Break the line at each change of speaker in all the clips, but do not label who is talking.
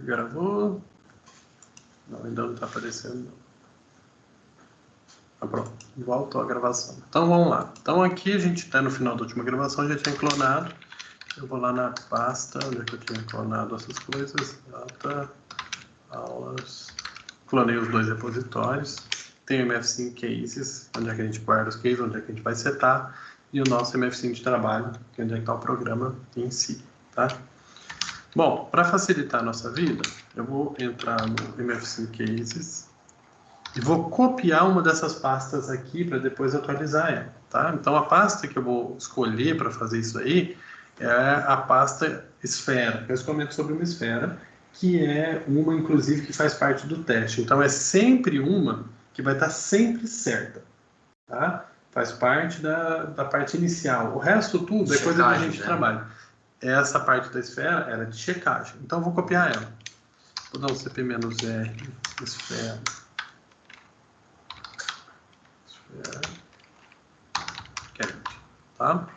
Gravou? Não, ainda não está aparecendo. Ah, pronto, voltou a gravação. Então vamos lá. Então aqui a gente está no final da última gravação, já tinha clonado. Eu vou lá na pasta onde é que eu tinha clonado essas coisas. Data, aulas. Clonei os dois repositórios. Tem o MF5 Cases, onde é que a gente guarda os cases, onde é que a gente vai setar. E o nosso MF5 de trabalho, que é onde é que está o programa em si, tá? Bom, para facilitar a nossa vida, eu vou entrar no MF5 Cases e vou copiar uma dessas pastas aqui para depois atualizar ela, tá? Então, a pasta que eu vou escolher para fazer isso aí é a pasta esfera. Eu comento sobre uma esfera, que é uma, inclusive, que faz parte do teste. Então, é sempre uma que vai estar sempre certa, tá? Faz parte da parte inicial. O resto tudo é coisa que a gente trabalha. Essa parte da esfera era de checagem. Então, eu vou copiar ela. Vou dar um CP-R, esfera. Tá?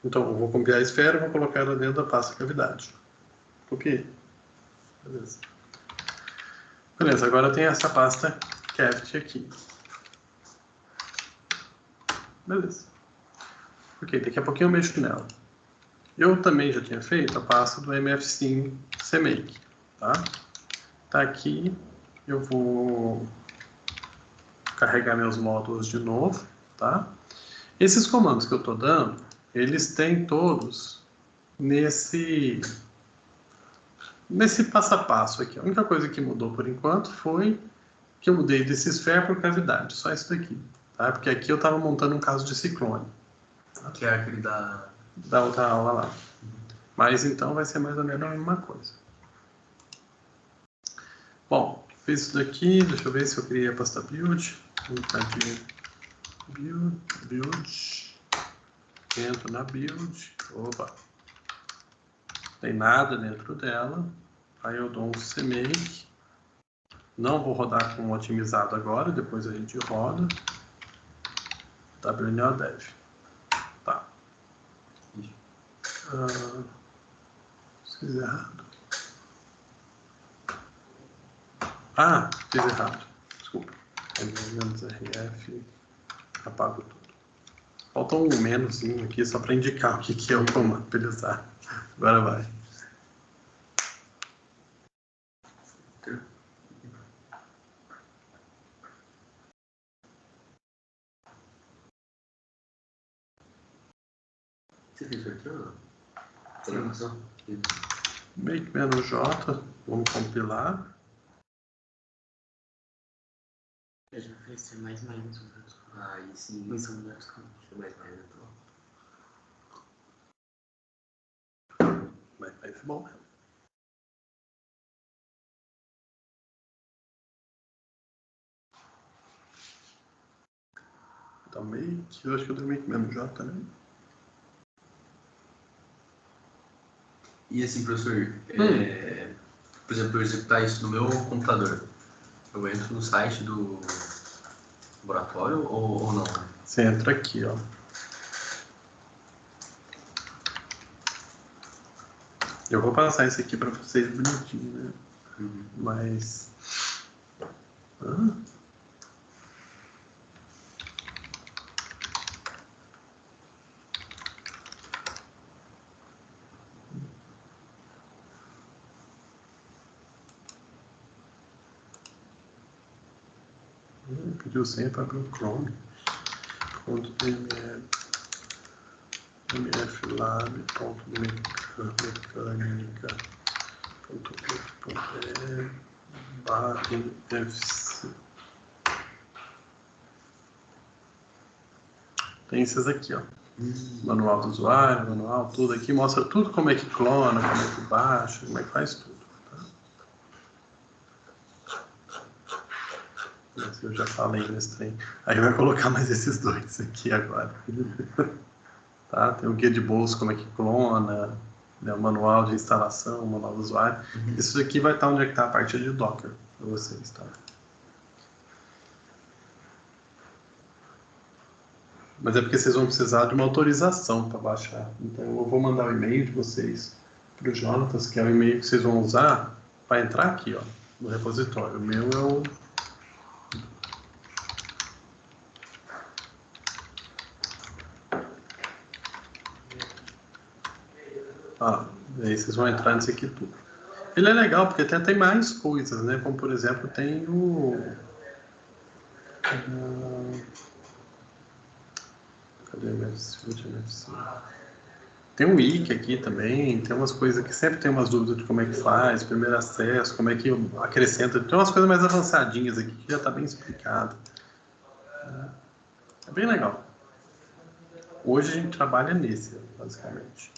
Então, eu vou copiar a esfera e vou colocar ela dentro da pasta cavidade. Copiei. Beleza. Beleza, agora tem essa pasta cavity aqui. Beleza. Ok, daqui a pouquinho eu mexo nela. Eu também já tinha feito a pasta do MF5 CMake, tá? Tá aqui, eu vou carregar meus módulos de novo, tá? Esses comandos que eu estou dando, eles têm todos nesse passo a passo aqui. A única coisa que mudou por enquanto foi que eu mudei desse sphere por cavidade, só isso daqui, tá? Porque aqui eu estava montando um caso de ciclone.
Que é aquele da
outra aula lá. Mas então vai ser mais ou menos a mesma coisa. Bom, fiz isso daqui, deixa eu ver se eu criei a pasta build. Build. Entro na build. Opa! Tem nada dentro dela. Aí eu dou um CMake. Não vou rodar com otimizado agora, depois a gente roda. WNODev. Tá. Fiz errado. Ah, fiz errado. Desculpa. -rf. Apago tudo. Falta um menozinho aqui só para indicar o que é o comando para ele usar. Agora vai.
Você fez isso aqui ou não? Programação?
Make-J, vamos compilar.
Eu já fiz C++. Aí sim, isso não é C++, então.
Mas parece bom mesmo. Então, make, eu acho que eu dei make-J também.
E assim, professor, por exemplo, eu executar isso no meu computador, eu entro no site do laboratório ou não?
Você entra aqui, ó. Eu vou passar isso aqui para vocês bonitinho, né? Mas... Pediu senha para abrir o Chrome. mflab.mecânica.mec.e/mfc. Tem esses aqui, ó. Manual do usuário, manual, tudo aqui. Mostra tudo como é que clona, como é que baixa, como é que faz tudo. Eu já falei nesse trem. Aí vai colocar mais esses dois aqui agora. Tá? Tem o guia de bolso, como é que clona, né? O manual de instalação, o manual do usuário. Isso aqui vai estar onde é que está a parte de Docker para vocês, tá? Mas é porque vocês vão precisar de uma autorização para baixar. Então eu vou mandar o e-mail de vocês para o Jonatas, que é o e-mail que vocês vão usar vai entrar aqui, ó, no repositório. O meu é o... Aí vocês vão entrar nisso aqui tudo. Ele é legal porque até tem mais coisas, né? Como, por exemplo, tem o... Cadê o MFC? Tem um wiki aqui também, tem umas coisas que sempre tem umas dúvidas de como é que faz, primeiro acesso, como é que acrescenta. Tem umas coisas mais avançadinhas aqui que já está bem explicado. É bem legal. Hoje a gente trabalha nesse, basicamente.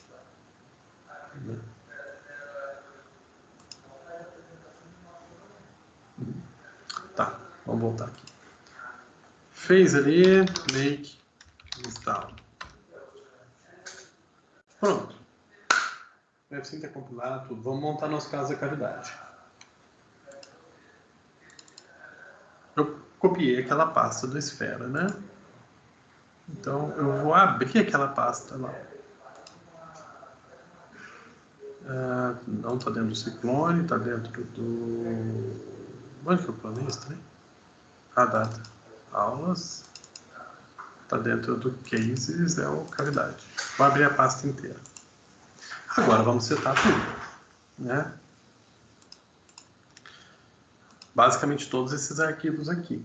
Tá, vamos voltar aqui. Fez ali, make, install. Pronto. O F5 está compilado, tudo. Vamos montar nosso caso da cavidade. Eu copiei aquela pasta do Esfera, né? Então, eu vou abrir aquela pasta lá. Não está dentro do Ciclone, está dentro do... Onde que eu planei isso também? Data. Aulas. Está dentro do Cases, é o cavidade. Vou abrir a pasta inteira. Agora vamos setar tudo, né? Basicamente todos esses arquivos aqui,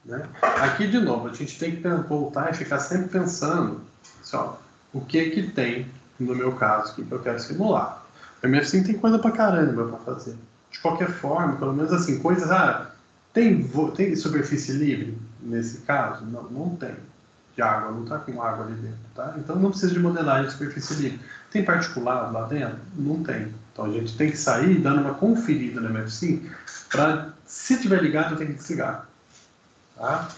né? Aqui, de novo, a gente tem que voltar e ficar sempre pensando assim, ó, o que tem, no meu caso, que eu quero simular. O MF5 tem coisa pra caramba para fazer. De qualquer forma, pelo menos assim, coisas... tem superfície livre nesse caso? Não, não tem. De água, não está com água ali dentro, tá? Então não precisa de modelagem de superfície livre. Tem particulado lá dentro? Não tem. Então a gente tem que sair dando uma conferida no MF5 para, se tiver ligado, eu tenho que desligar. Tá?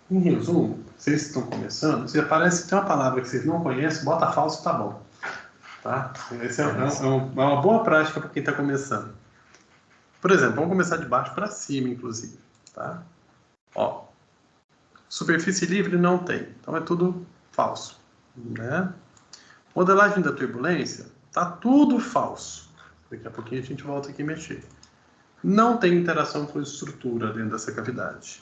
Em resumo, vocês estão começando, se aparece que tem uma palavra que vocês não conhecem, bota falso, tá bom. Tá? Essa é uma boa prática para quem está começando. Por exemplo, vamos começar de baixo para cima, inclusive. Tá? Ó. Superfície livre não tem, então é tudo falso, né? Modelagem da turbulência, tá tudo falso. Daqui a pouquinho a gente volta aqui e mexer. Não tem interação com estrutura dentro dessa cavidade.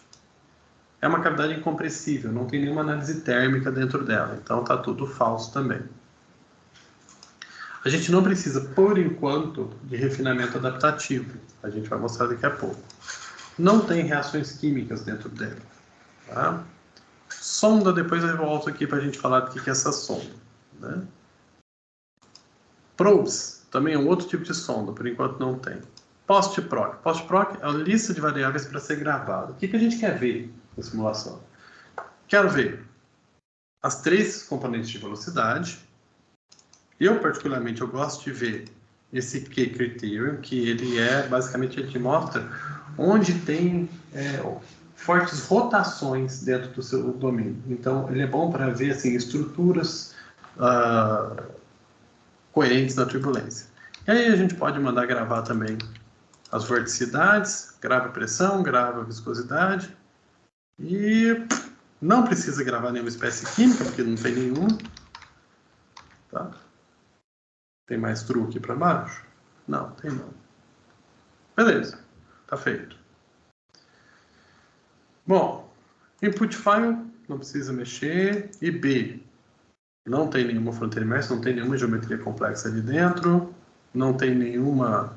É uma cavidade incompressível, não tem nenhuma análise térmica dentro dela, então tá tudo falso também. A gente não precisa, por enquanto, de refinamento adaptativo. A gente vai mostrar daqui a pouco. Não tem reações químicas dentro dela. Tá? Sonda, depois eu volto aqui para a gente falar do que é essa sonda. Né? Probes, também é um outro tipo de sonda, por enquanto não tem. Post-proc. Post-proc é a lista de variáveis para ser gravada. O que a gente quer ver na simulação? Quero ver as 3 componentes de velocidade. Eu, particularmente, eu gosto de ver esse K-criterion, que ele é, basicamente, ele te mostra onde tem... fortes rotações dentro do seu domínio. Então, ele é bom para ver assim, estruturas coerentes na turbulência. E aí a gente pode mandar gravar também as vorticidades, grava a pressão, grava a viscosidade. E não precisa gravar nenhuma espécie química, porque não tem nenhuma. Tá? Tem mais truque para baixo? Não, tem não. Beleza, tá feito. Bom, input file, não precisa mexer. E B, não tem nenhuma fronteira imersa, não tem nenhuma geometria complexa ali dentro, não tem nenhuma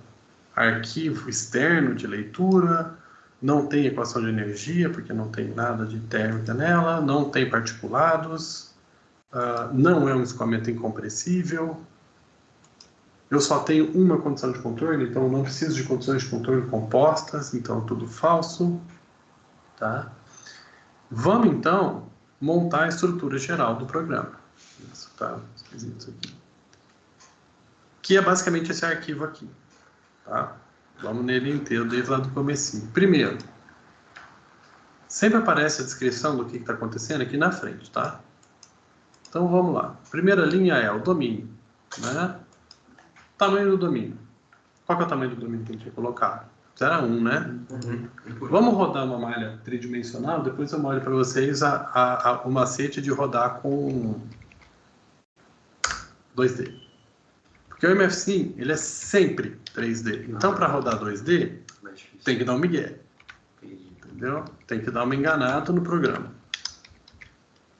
arquivo externo de leitura, não tem equação de energia, porque não tem nada de térmica nela, não tem particulados, não é um escoamento incompressível. Eu só tenho uma condição de contorno, então não preciso de condições de contorno compostas, então tudo falso. Tá? Vamos, então, montar a estrutura geral do programa. Isso tá esquisito aqui. Que é basicamente esse arquivo aqui. Tá? Vamos nele inteiro, desde lá do comecinho. Primeiro, sempre aparece a descrição do que está acontecendo aqui na frente, tá? Então, vamos lá. Primeira linha é o domínio. Né? Tamanho do domínio. Qual que é o tamanho do domínio que a gente vai colocar? 0,1, né? Vamos rodar uma malha tridimensional, depois eu mostro para vocês o macete de rodar com 2D. Por Porque o MFSim, ele é sempre 3D. Então, para rodar 2D, tem que dar um migué. Entendeu? Tem que dar uma enganada no programa.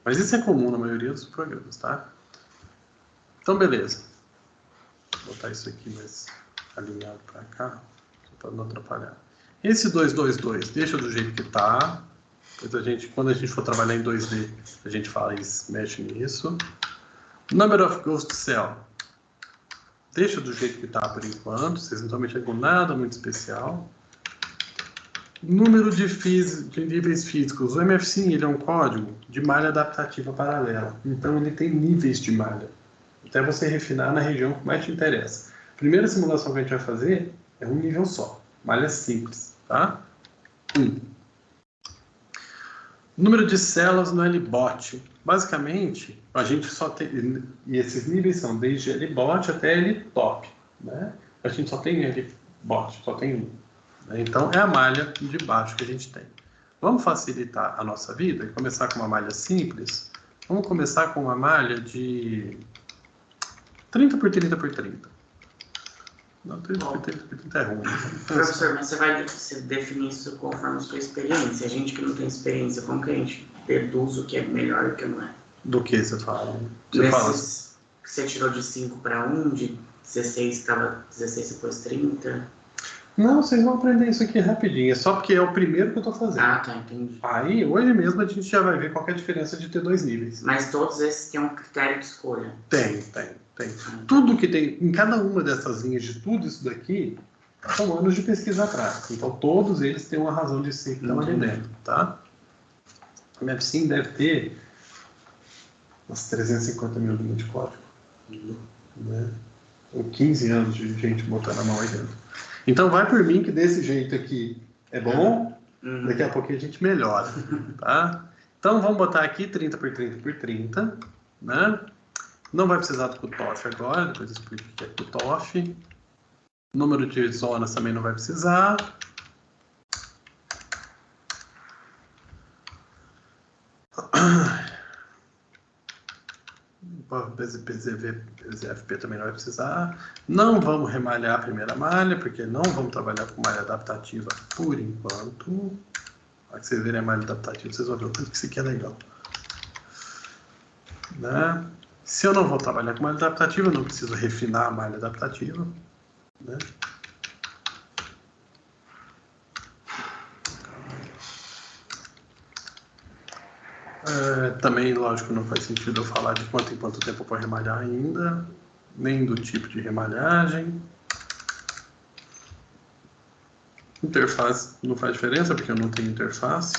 Mas isso é comum na maioria dos programas, tá? Então, beleza. Vou botar isso aqui mais alinhado para cá, para não atrapalhar. Esse 222, deixa do jeito que tá. Depois quando a gente for trabalhar em 2D, a gente faz, mexe nisso. Number of Ghost Cell. Deixa do jeito que tá por enquanto. Vocês não estão mexendo com nada muito especial. Número de níveis físicos. O MFSim, ele é um código de malha adaptativa paralela. Então, ele tem níveis de malha. Até você refinar na região que mais te interessa. A primeira simulação que a gente vai fazer é um nível só. Malha simples, tá? 1. Número de células no LBOT. Basicamente, a gente só tem... E esses níveis são desde LBOT até LTOP, né? A gente só tem LBOT, só tem um. Então, é a malha de baixo que a gente tem. Vamos facilitar a nossa vida e começar com uma malha simples? Vamos começar com uma malha de 30 por 30 por 30. Não, 30 por 30 por 30 é ruim.
Professor, mas você vai definir isso conforme a sua experiência. A gente que não tem experiência, como que a gente deduz o que é melhor e o que não é?
Do que você fala?
Nesses que você tirou de 5 para 1, de 16 estava 16 depois 30...
Não, vocês vão aprender isso aqui rapidinho. É só porque é o primeiro que eu estou fazendo.
Ah, tá, entendi.
Aí, hoje mesmo, a gente já vai ver qual que é a diferença de ter 2 níveis.
Mas todos esses têm um critério de escolha?
Tem. Tudo que tem, em cada uma dessas linhas de tudo isso daqui, são anos de pesquisa atrás. Então, todos eles têm uma razão de ser que estão ali dentro, tá? O MFSim deve ter umas 350 mil linhas de código. Né? Ou 15 anos de gente botando a mão aí dentro. Então, vai por mim que desse jeito aqui é bom, daqui a pouquinho a gente melhora, tá? Então, vamos botar aqui 30 por 30 por 30, né? Não vai precisar do cutoff agora, depois eu explico o que é cutoff. Número de zonas também não vai precisar. PZFP também não vai precisar. Não vamos remalhar a primeira malha, porque não vamos trabalhar com malha adaptativa por enquanto. Para que vocês verem a malha adaptativa, vocês vão ver o quanto que isso aqui é legal. Né? Se eu não vou trabalhar com malha adaptativa, eu não preciso refinar a malha adaptativa. Né? Também, lógico, não faz sentido eu falar de quanto em quanto tempo para remalhar ainda, nem do tipo de remalhagem. Interface não faz diferença, porque eu não tenho interface.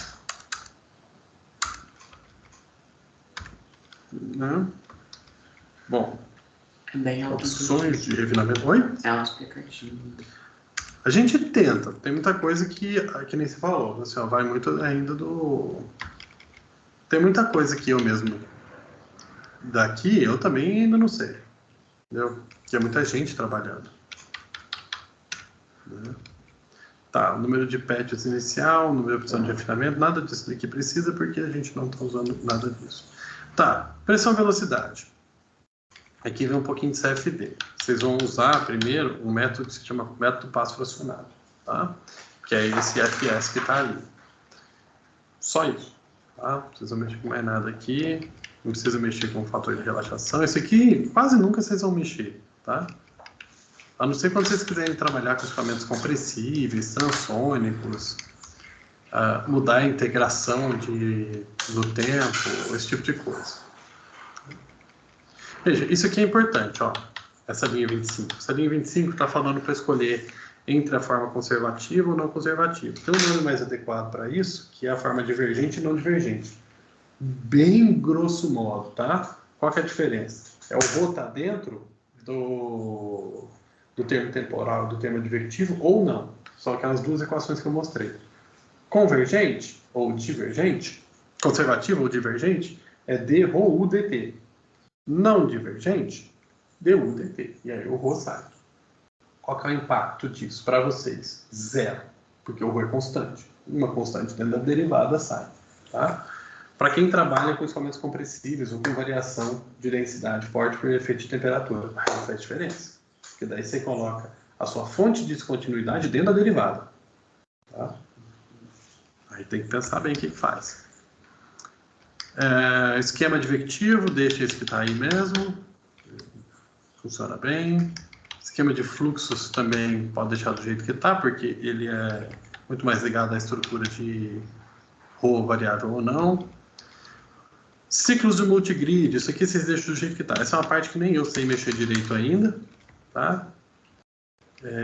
Né? Bom, opções de refinamento. Oi?
É auto-explicativo.
A gente tenta. Tem muita coisa que nem você falou. Assim, vai muito ainda do... Tem muita coisa que eu mesmo... Daqui, eu também ainda não sei. Entendeu? Porque é muita gente trabalhando. Né? Tá, número de patches inicial, número de opção de refinamento, nada disso daqui precisa, porque a gente não está usando nada disso. Tá, pressão e velocidade. Aqui vem um pouquinho de CFD. Vocês vão usar primeiro um método que se chama método passo fracionado, tá? Que é esse FS que está ali. Só isso. Tá? Não precisa mexer com mais nada aqui. Não precisa mexer com o fator de relaxação. Esse aqui quase nunca vocês vão mexer, tá? A não ser quando vocês quiserem trabalhar com equipamentos compressíveis, transônicos, mudar a integração do tempo, esse tipo de coisa. Veja, isso aqui é importante, ó. Essa linha 25. Essa linha 25 está falando para escolher entre a forma conservativa ou não conservativa. Tem um nome mais adequado para isso, que é a forma divergente e não divergente. Bem grosso modo, tá? Qual que é a diferença? É o rho tá dentro do termo temporal, do termo advertivo, ou não. São aquelas duas equações que eu mostrei. Convergente ou divergente, conservativo ou divergente, é d rho u dt. Não divergente, du dt. E aí o rho sai. Qual que é o impacto disso para vocês? Zero, porque o rho é constante. Uma constante dentro da derivada sai. Tá? Para quem trabalha com equipamentos compressíveis ou com variação de densidade forte por efeito de temperatura, não faz diferença. porque daí você coloca a sua fonte de descontinuidade dentro da derivada. Tá? Aí tem que pensar bem o que faz. Esquema advectivo, deixa esse que está aí mesmo. Funciona bem. Esquema de fluxos também pode deixar do jeito que está, porque ele é muito mais ligado à estrutura de ρ variável ou não. Ciclos de multigrid, isso aqui vocês deixam do jeito que está. Essa é uma parte que nem eu sei mexer direito ainda, tá?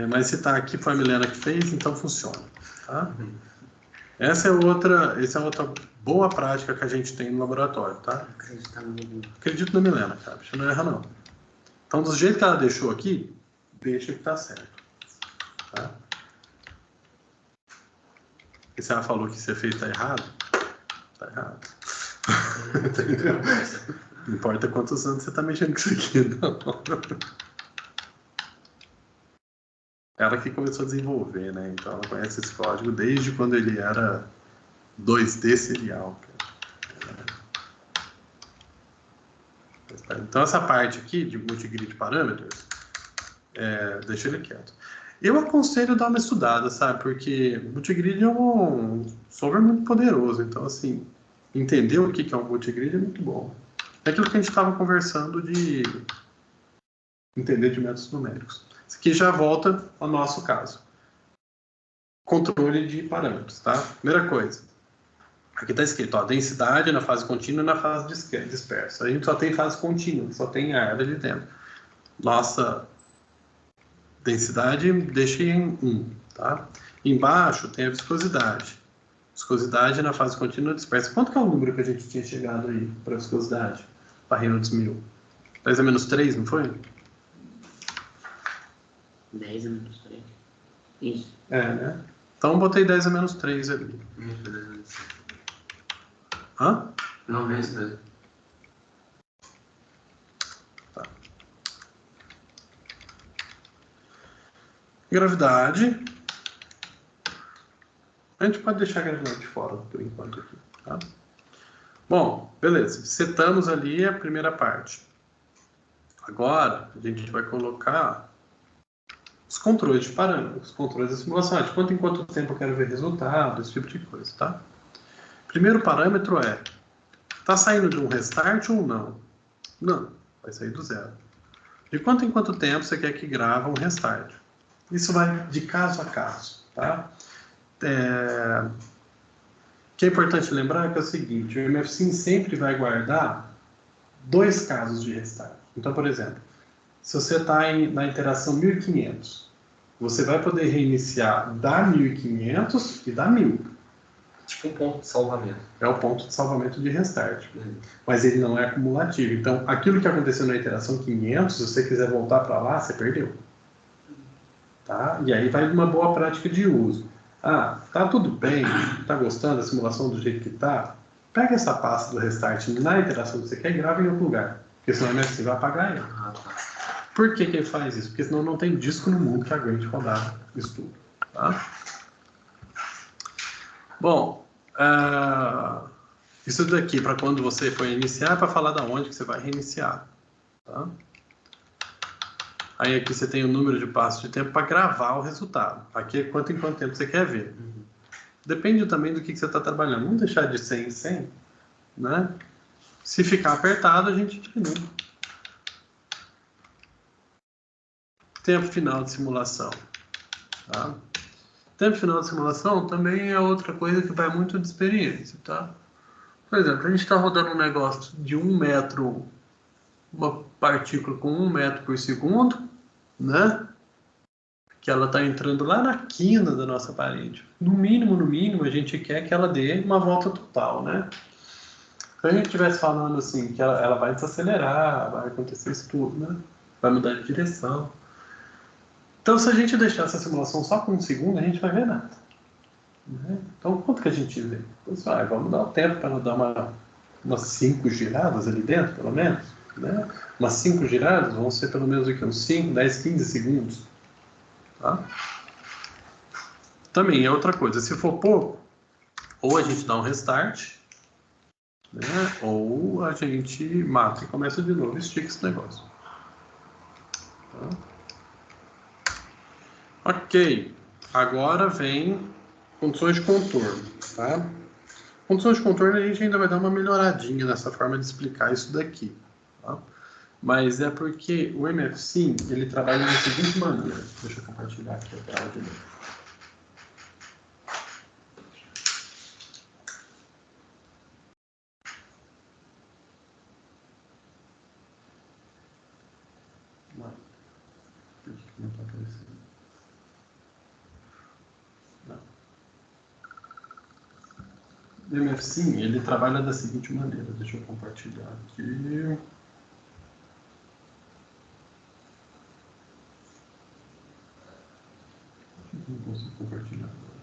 Mas se está aqui, foi a Milena que fez, então funciona. Tá? Essa é outra boa prática que a gente tem no laboratório, tá? Acredito na Milena, cara, você não erra não. Então, do jeito que ela deixou aqui, deixa que tá certo. Tá? E se ela falou que você fez tá errado, tá errado. Não importa quantos anos você tá mexendo com isso aqui, não. Ela que começou a desenvolver, né? Então ela conhece esse código desde quando ele era 2D serial. Então essa parte aqui de multigrid parâmetros, deixa ele quieto. Eu aconselho dar uma estudada, sabe? Porque multigrid é um software muito poderoso. Então, assim, entender o que é um multigrid é muito bom. É aquilo que a gente estava conversando de entender de métodos numéricos. Isso aqui já volta ao nosso caso. Controle de parâmetros, tá? Primeira coisa. Aqui está escrito, ó, densidade na fase contínua e na fase dispersa. A gente só tem fase contínua, só tem ar ali dentro. Nossa densidade deixa em 1, tá? Embaixo tem a viscosidade. Viscosidade na fase contínua e dispersa. Quanto que é o número que a gente tinha chegado aí para a viscosidade? Para Reynolds 1000? 10 a menos 3, não foi?
10 a menos 3. Isso.
Né? Então botei 10 a menos 3 ali. Hã?
Não, é isso mesmo.
Tá. Gravidade. A gente pode deixar a gravidade de fora por enquanto aqui. Tá? Bom, beleza. Setamos ali a primeira parte. Agora, a gente vai colocar os controles de parâmetros, os controles da simulação. De quanto em quanto tempo eu quero ver resultado, esse tipo de coisa, tá? Primeiro parâmetro está saindo de um restart ou não? Não, vai sair do zero. De quanto em quanto tempo você quer que grava um restart? Isso vai de caso a caso, tá? O que é importante lembrar é que é o seguinte, o MFSIM sempre vai guardar 2 casos de restart. Então, por exemplo, se você está na iteração 1500, você vai poder reiniciar da 1500 e da 1000.
Tipo um ponto de salvamento.
É o ponto de salvamento de restart. Mas ele não é acumulativo. Então, aquilo que aconteceu na iteração 500, se você quiser voltar para lá, você perdeu. Tá? E aí vai uma boa prática de uso. Ah, tá tudo bem, tá gostando da simulação do jeito que tá? Pega essa pasta do restart na iteração que você quer e grava em outro lugar. Porque senão o MFC vai apagar ele. Por que ele faz isso? Porque senão não tem disco no mundo que aguente rodar isso tudo. Tá? Bom, isso daqui para quando você for iniciar, para falar da onde que você vai reiniciar. Tá? Aí aqui você tem o número de passos de tempo para gravar o resultado. Aqui é quanto em quanto tempo você quer ver. Depende também do que você está trabalhando. Vamos deixar de 100 em 100, né? Se ficar apertado, a gente diminui. Tempo final de simulação. Tá? Tempo final de simulação também é outra coisa que vai muito de experiência, tá? Por exemplo, a gente está rodando um negócio de 1 metro, uma partícula com 1 metro por segundo, né? Que ela está entrando lá na quina da nossa parede. No mínimo, a gente quer que ela dê uma volta total, né? Se a gente estivesse falando assim, que ela vai desacelerar, vai acontecer isso tudo, né? Vai mudar de direção. Então, se a gente deixar essa simulação só com 1 segundo, a gente vai ver nada. Né? Então, quanto que a gente vê? Então, vamos dar o tempo para ela dar umas 5 giradas ali dentro, pelo menos. Né? Umas 5 giradas vão ser pelo menos aqui, uns 5, 10, 15 segundos. Tá? Também é outra coisa. Se for pouco, ou a gente dá um restart, né? Ou a gente mata e começa de novo e estica esse negócio. Tá? Ok, agora vem condições de contorno, tá? Condições de contorno a gente ainda vai dar uma melhoradinha nessa forma de explicar isso daqui, tá? Mas é porque o MFSIM, ele trabalha da seguinte maneira. Deixa eu compartilhar aqui a tela de novo. Não. Por que não está aparecendo? Não. O MFSIM, ele trabalha da seguinte maneira. Deixa eu compartilhar aqui. Não consigo compartilhar agora.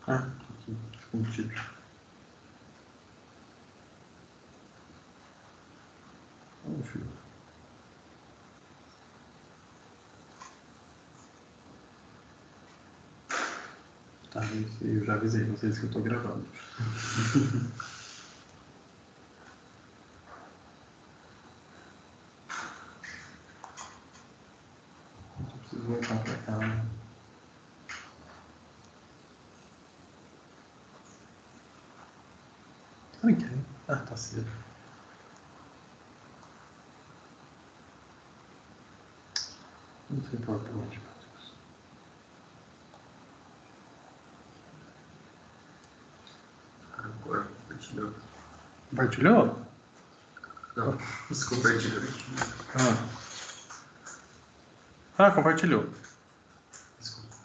Ah, aqui, contido. Oh, filho. Tá, eu já avisei vocês que eu tô gravando. Eu preciso voltar pra cá, né? Ok. Ah, tá cedo. Não sei por onde, meu Deus.
Agora, compartilhou.
Compartilhou?
Não, descompartilhou.
Ah, compartilhou.
Desculpa.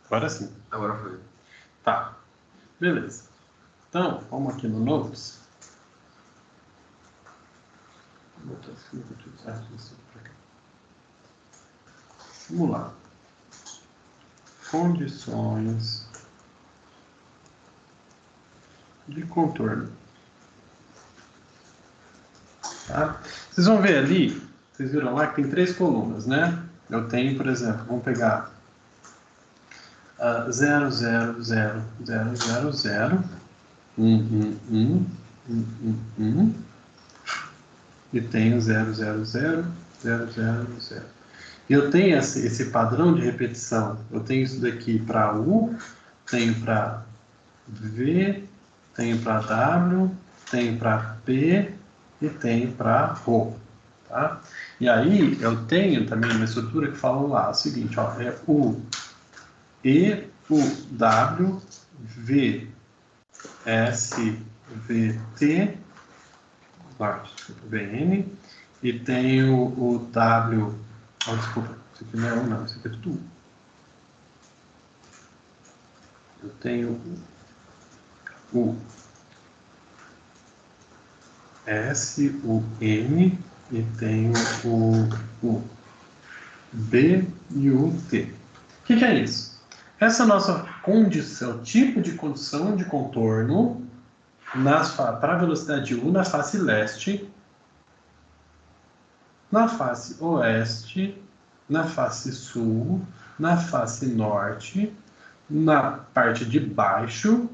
Agora sim.
Agora foi.
Tá. Beleza. Então, vamos aqui no Notes. Vou botar esse aqui, vou utilizar isso pra cá. Vamos lá. Condições de contorno. Tá? Vocês vão ver ali, vocês viram lá que tem 3 colunas, né? Eu tenho, por exemplo, vamos pegar 0, 0, 0, 0, 0, 0, 1, 1, 1, 1, 1, 1, e tenho 0, 0, 0, 0, 0, 0. E eu tenho esse padrão de repetição. Eu tenho isso daqui para U, tenho para V, tenho para W, tenho para P e tenho para Rho. Tá? E aí eu tenho também uma estrutura que fala lá o seguinte, ó, é U, E, U, W, V, S, V, T, VN, e tenho o W, oh, desculpa, isso aqui não é U não, isso aqui é tudo U. Eu tenho o S, o N e tenho o B e o T. O que é isso? Essa é a nossa condição, tipo de condição de contorno para a velocidade U na face leste, na face oeste, na face sul, na face norte, na parte de baixo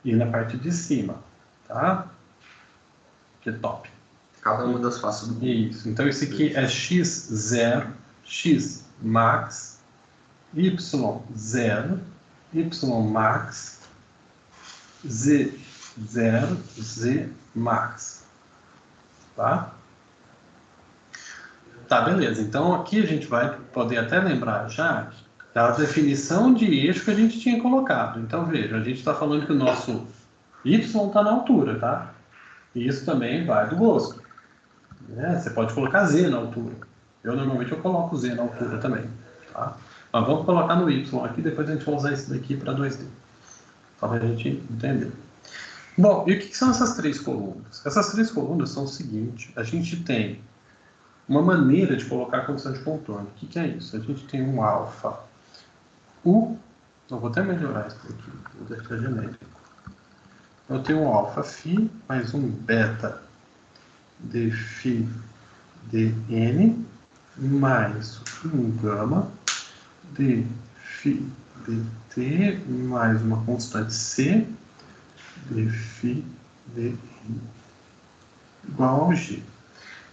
e na parte de cima, tá? Que é top.
Cada uma das faces do mundo.
Isso. Então, esse aqui é x0, x max, y0, y max, z0, z max. Tá? Tá, beleza. Então, aqui a gente vai poder até lembrar já da definição de eixo que a gente tinha colocado. Então, veja, a gente está falando que o nosso y está na altura, tá? E isso também vai do gosto. Você pode colocar z na altura. Normalmente eu coloco z na altura também. Tá? Mas vamos colocar no y aqui, depois a gente vai usar isso daqui para 2D. Só para a gente entender. Bom, e o que são essas 3 colunas? Essas 3 colunas são o seguinte, a gente tem uma maneira de colocar a condição de contorno. O que é isso? A gente tem um alfa U, eu vou até melhorar isso aqui, vou deixar genérico. Eu tenho um alfa φ mais um beta dφ dn mais um gama dφ dt mais uma constante c dφ dn. igual ao G.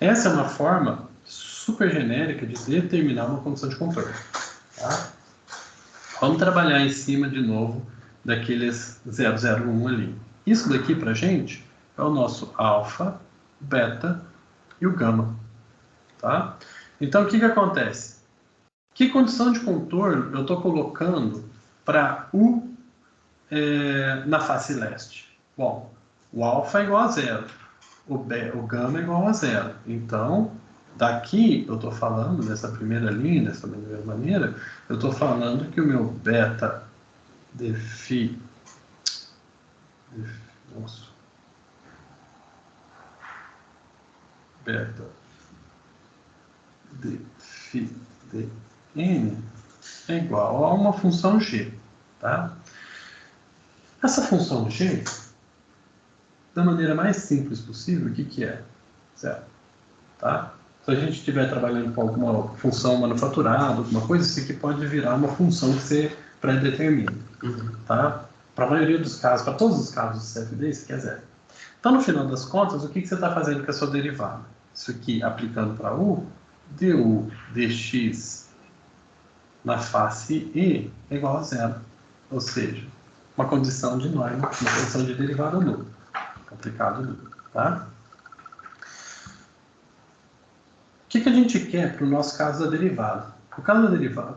Essa é uma forma super genérica de determinar uma condição de contorno. Tá? Vamos trabalhar em cima, de novo, daqueles 001 ali. Isso daqui, para a gente, é o nosso alfa, beta e o gama. Tá? Então, o que acontece? Que condição de contorno eu estou colocando para U na face leste? Bom, o alfa é igual a 0, o gama é igual a 0. Então, daqui eu estou falando, dessa primeira linha, dessa primeira maneira, eu estou falando que o meu beta de phi, beta de phi de n é igual a uma função g. Tá? Essa função g, da maneira mais simples possível, o que é? Certo? Tá? Se a gente estiver trabalhando com alguma função manufaturada, alguma coisa, isso aqui pode virar uma função que você pré-determina. Tá? Para a maioria dos casos, para todos os casos do CFD, isso aqui é 0. Então, no final das contas, o que você está fazendo com a sua derivada? Isso aqui, aplicando para U, du dx na face E é igual a 0. Ou seja, uma condição de Neumann, uma condição de derivada nula. Aplicado nula. Tá? O que a gente quer para o nosso caso da derivada?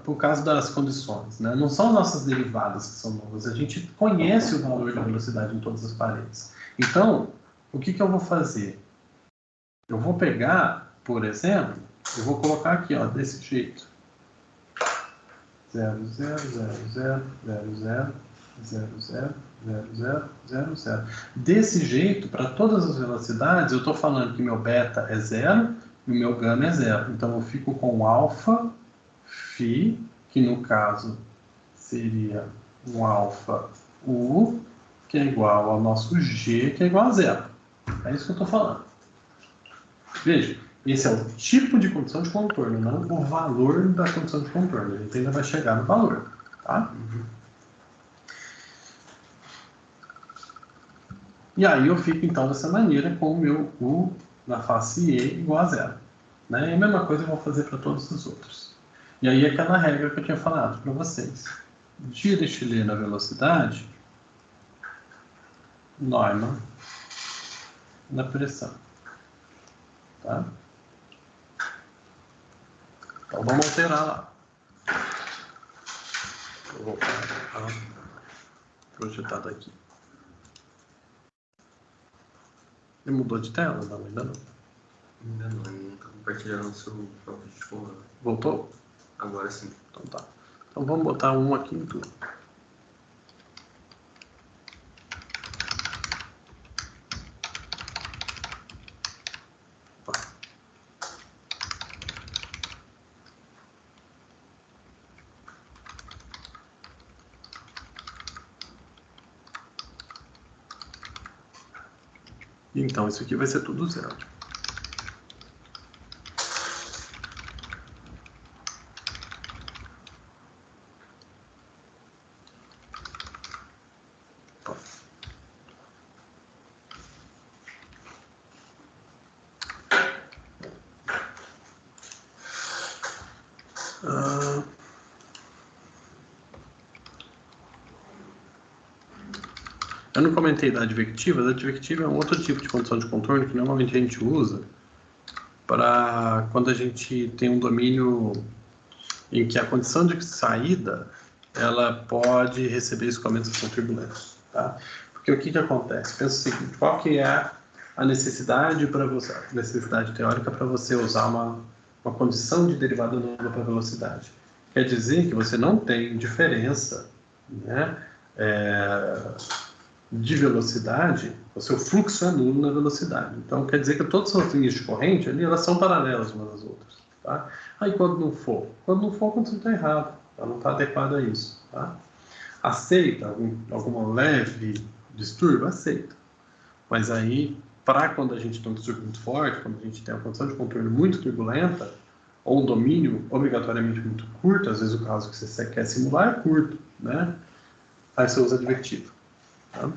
Por caso das condições, né? Não são nossas derivadas que são novas, a gente conhece o valor da velocidade em todas as paredes. Então, o que eu vou fazer? Eu vou pegar, por exemplo, eu vou colocar aqui, ó, desse jeito. 0, 0, 0, 0, 0, 0, 0, 0, 0, 0, 0, 0. Desse jeito, para todas as velocidades, eu estou falando que meu beta é 0 e o meu gama é 0. Então, eu fico com alfa φ, que no caso seria um alfa U, que é igual ao nosso G, que é igual a 0. É isso que eu estou falando. Veja, esse é o tipo de condição de contorno, não o valor da condição de contorno. A gente ainda vai chegar no valor. Tá? E aí eu fico, então, dessa maneira, com o meu U na face E igual a 0. Né? E a mesma coisa eu vou fazer para todos os outros. E aí aquela regra que eu tinha falado para vocês. Dirichlet na velocidade, Neumann na pressão. Tá? Então vamos alterar lá. Vou voltar a projetado aqui. Ele mudou de tela? Não, ainda não.
Ainda não está compartilhando o seu próprio disco.
Voltou?
Agora sim.
Então tá. Então vamos botar um aqui em tudo. Então, isso aqui vai ser tudo 0. Eu não comentei da advectiva. A advectiva é um outro tipo de condição de contorno que normalmente a gente usa para quando a gente tem um domínio em que a condição de saída ela pode receber escoamentos que são turbulentos. Tá? Porque o que acontece? Pensa o seguinte, qual que é a necessidade para você, a necessidade teórica para você usar uma condição de derivada nula para a velocidade? Quer dizer que você não tem diferença, né, de velocidade, o seu fluxo é nulo na velocidade. Então, quer dizer que todas as linhas de corrente ali, elas são paralelas umas às outras. Tá? Aí, quando não for, a condição está errada, ela não está adequada a isso. Tá? Aceita alguma leve distúrbio? Aceita. Mas aí, para quando a gente tem um distúrbio muito forte, quando a gente tem uma condição de contorno muito turbulenta, ou um domínio obrigatoriamente muito curto, às vezes o caso que você quer simular é curto, né? Aí você usa advertido. Tá?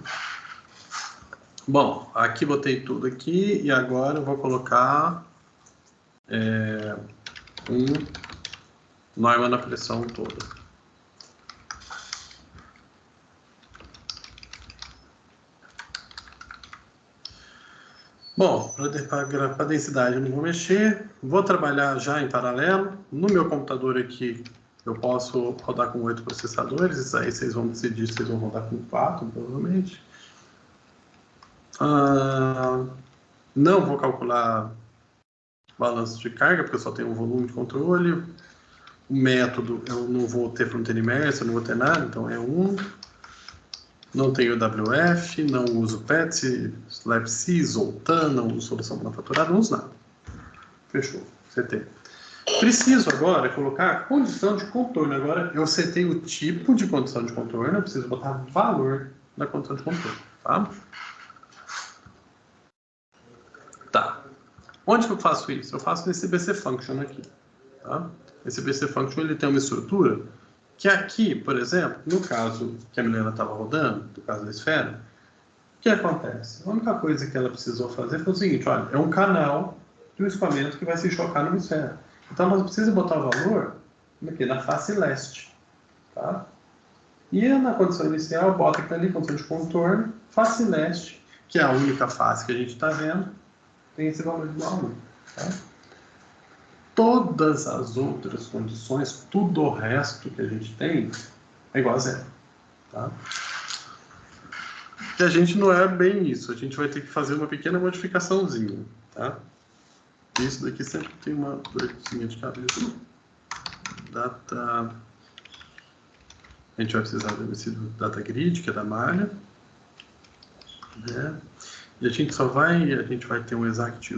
Bom, aqui botei tudo aqui e agora eu vou colocar um Neumann na pressão toda. Bom, para densidade eu não vou mexer, vou trabalhar já em paralelo. No meu computador aqui eu posso rodar com 8 processadores, isso aí vocês vão decidir se vocês vão rodar com 4, provavelmente. Não vou calcular balanço de carga, porque eu só tenho um volume de controle. O método, eu não vou ter fronteira imersa, eu não vou ter nada, então é 1. Não tenho WF, não uso PET, LabC, Zoltan, não uso solução manufaturada, não uso nada. Fechou, setei. Preciso agora colocar condição de contorno. Agora eu setei o tipo de condição de contorno, eu preciso botar valor na condição de contorno, tá? Tá. Onde que eu faço isso? Eu faço nesse BC Function aqui, tá? Esse BC Function ele tem uma estrutura que aqui, por exemplo, no caso que a Milena estava rodando, no caso da esfera, o que acontece? A única coisa que ela precisou fazer foi o seguinte, olha, é um canal de um escoamento que vai se chocar numa esfera. Então, nós precisamos botar o valor aqui, na face leste, tá? E na condição inicial, bota aqui ali, condição de contorno, face leste, que é a única face que a gente está vendo, tem esse valor igual a 1, tá? Todas as outras condições, tudo o resto que a gente tem, é igual a 0. Tá? E a gente não é bem isso, a gente vai ter que fazer uma pequena modificaçãozinha. Tá? Isso daqui sempre tem uma dorzinha de cabeça. Data... A gente vai precisar desse data grid, que é da malha. Né? E a gente vai ter um exact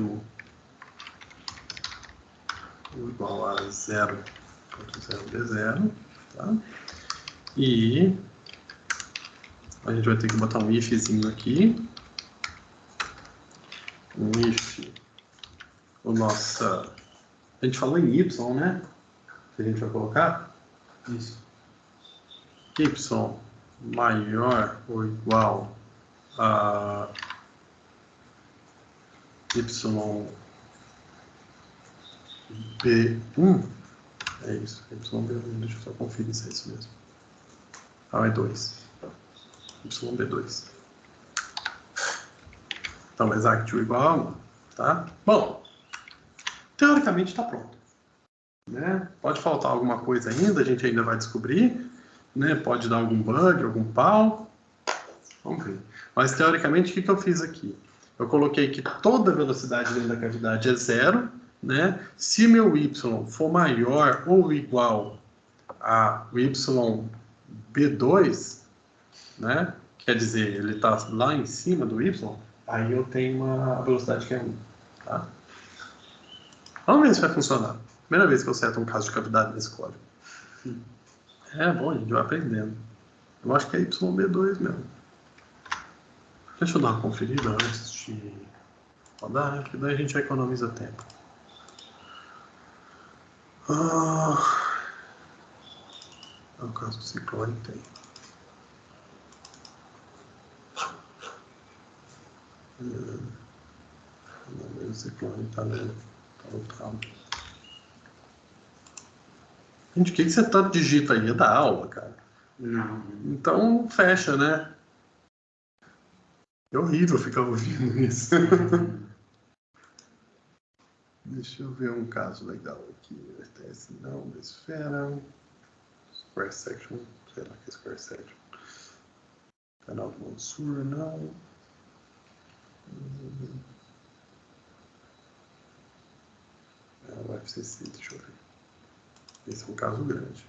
igual a 0.0D0, tá? E a gente vai ter que botar um ifzinho aqui. Um if. A gente falou em y, né? Que a gente vai colocar.
Isso.
Y maior ou igual a y B1, é isso, YB1, deixa eu só conferir se é isso mesmo. É 2, YB2. Então, exact igual a 1, tá? Bom, teoricamente está pronto. Né? Pode faltar alguma coisa ainda, a gente ainda vai descobrir, né? Pode dar algum bug, algum pau, vamos ver. Mas, teoricamente, o que eu fiz aqui? Eu coloquei que toda velocidade dentro da cavidade é 0, né? Se meu y for maior ou igual a YB2, né? Quer dizer, ele está lá em cima do y, aí eu tenho uma velocidade que é 1. Tá? Vamos ver se vai funcionar. Primeira vez que eu seto um caso de cavidade nesse código. É bom, a gente vai aprendendo. Eu acho que é YB2 mesmo. Deixa eu dar uma conferida antes de rodar, né? Porque daí a gente economiza tempo. No caso do ciclone tem. O ciclone está no tal. Gente, o que você tá digita aí? É da aula, cara.
Não.
Então fecha, né? É horrível ficar ouvindo isso. Deixa eu ver um caso legal aqui. RTS não, da esfera. Square section. Sei lá que é square section. Canal do Mansur, não. O FCC, deixa eu ver. Esse é um caso grande.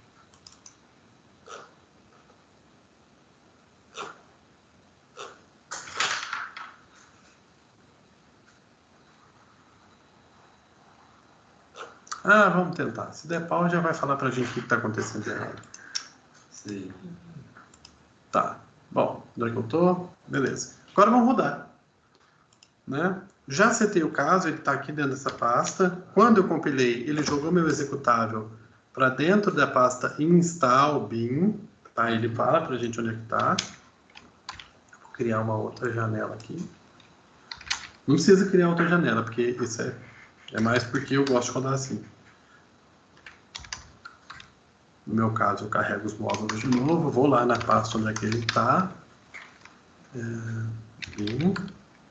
Vamos tentar. Se der pau, já vai falar pra gente o que está acontecendo de errado.
Sim.
Tá. Bom, onde é que eu tô? Beleza. Agora vamos rodar. Né? Já setei o caso, ele está aqui dentro dessa pasta. Quando eu compilei, ele jogou meu executável para dentro da pasta install bin. Tá? Ele fala para a gente onde é que está. Vou criar uma outra janela aqui. Não precisa criar outra janela, porque isso é mais porque eu gosto de rodar assim. No meu caso, eu carrego os módulos de novo, vou lá na pasta onde é que ele está.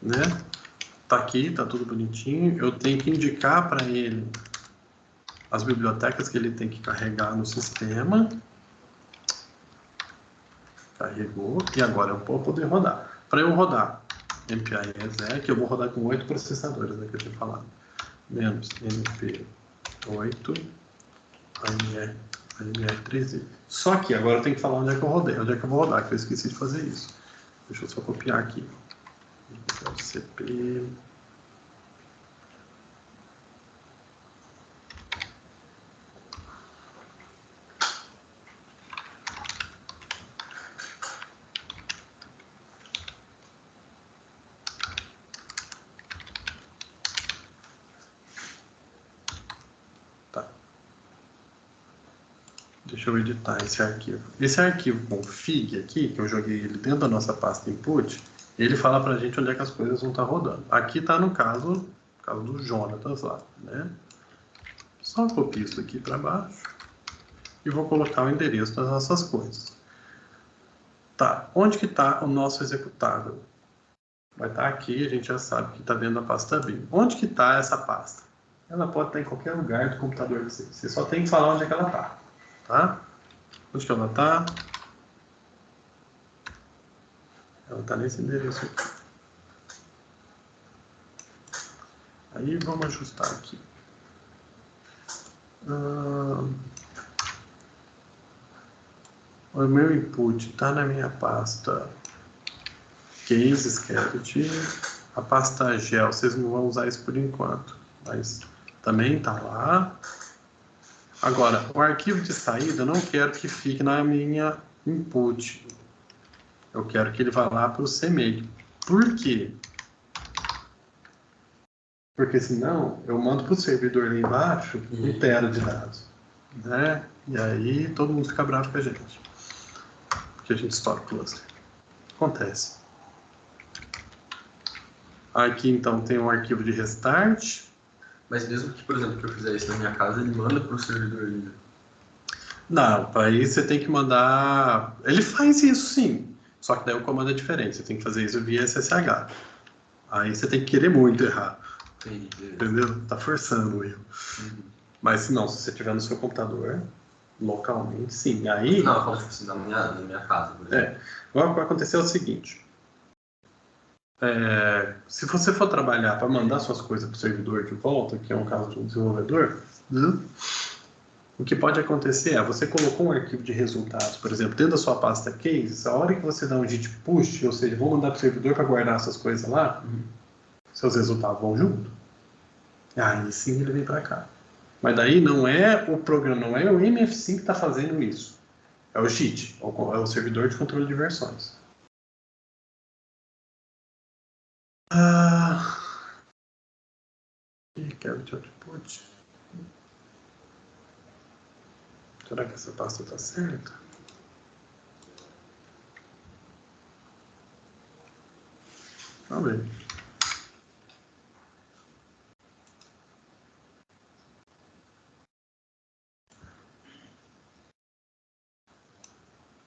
Né? Tá aqui, tá tudo bonitinho. Eu tenho que indicar para ele as bibliotecas que ele tem que carregar no sistema. Carregou. E agora eu vou poder rodar. Para eu rodar MPI exec, eu vou rodar com 8 processadores, né, que eu tinha falado. Menos MP8, AMR13. Só que agora eu tenho que falar onde é que eu rodei, onde é que eu vou rodar, que eu esqueci de fazer isso. Deixa eu só copiar aqui. CP. Tá. Deixa eu editar esse arquivo. Esse arquivo config aqui, que eu joguei ele dentro da nossa pasta input, ele fala pra gente onde é que as coisas vão estar rodando. Aqui tá no caso do Jonatas lá, né? Só copio isso aqui para baixo e vou colocar o endereço das nossas coisas. Tá, onde que está o nosso executável? Vai estar aqui, a gente já sabe que está dentro da pasta bin. Onde que está essa pasta? Ela pode estar em qualquer lugar do computador de vocês. Você só tem que falar onde é que ela está, tá? Onde que ela está? Ela está nesse endereço aqui. Aí vamos ajustar aqui. O meu input está na minha pasta Case Skeleton. A pasta Gel, vocês não vão usar isso por enquanto, mas também está lá. Agora, o arquivo de saída eu não quero que fique na minha input. Eu quero que ele vá lá para o CMake. Por quê? Porque senão eu mando para o servidor lá embaixo 1 tera de dados, né? E aí todo mundo fica bravo com a gente. Porque a gente estoura o cluster. Acontece. Aqui então tem um arquivo de restart.
Mas mesmo que, por exemplo, que eu fizer isso na minha casa, ele manda para o servidor ainda.
Não, aí você tem que mandar... Ele faz isso sim, só que daí o comando é diferente. Você tem que fazer isso via SSH. Aí você tem que querer muito errar. Entendeu? Tá forçando o erro. Mas se não, se você tiver no seu computador, localmente, sim. Aí...
Não, eu falo assim, na minha casa, por exemplo.
Agora o que vai acontecer é o seguinte. Se você for trabalhar para mandar suas coisas para o servidor de volta, que é um caso de um desenvolvedor, o que pode acontecer é, você colocou um arquivo de resultados, por exemplo, dentro da sua pasta case, a hora que você dá um git push, ou seja, vou mandar para o servidor para guardar essas coisas lá, seus resultados vão junto. Aí sim ele vem para cá. Mas daí não é o programa, não é o MFC que está fazendo isso. É o JIT, é o servidor de controle de versões. Quero de output. Será que essa pasta está certa? Vamos ver.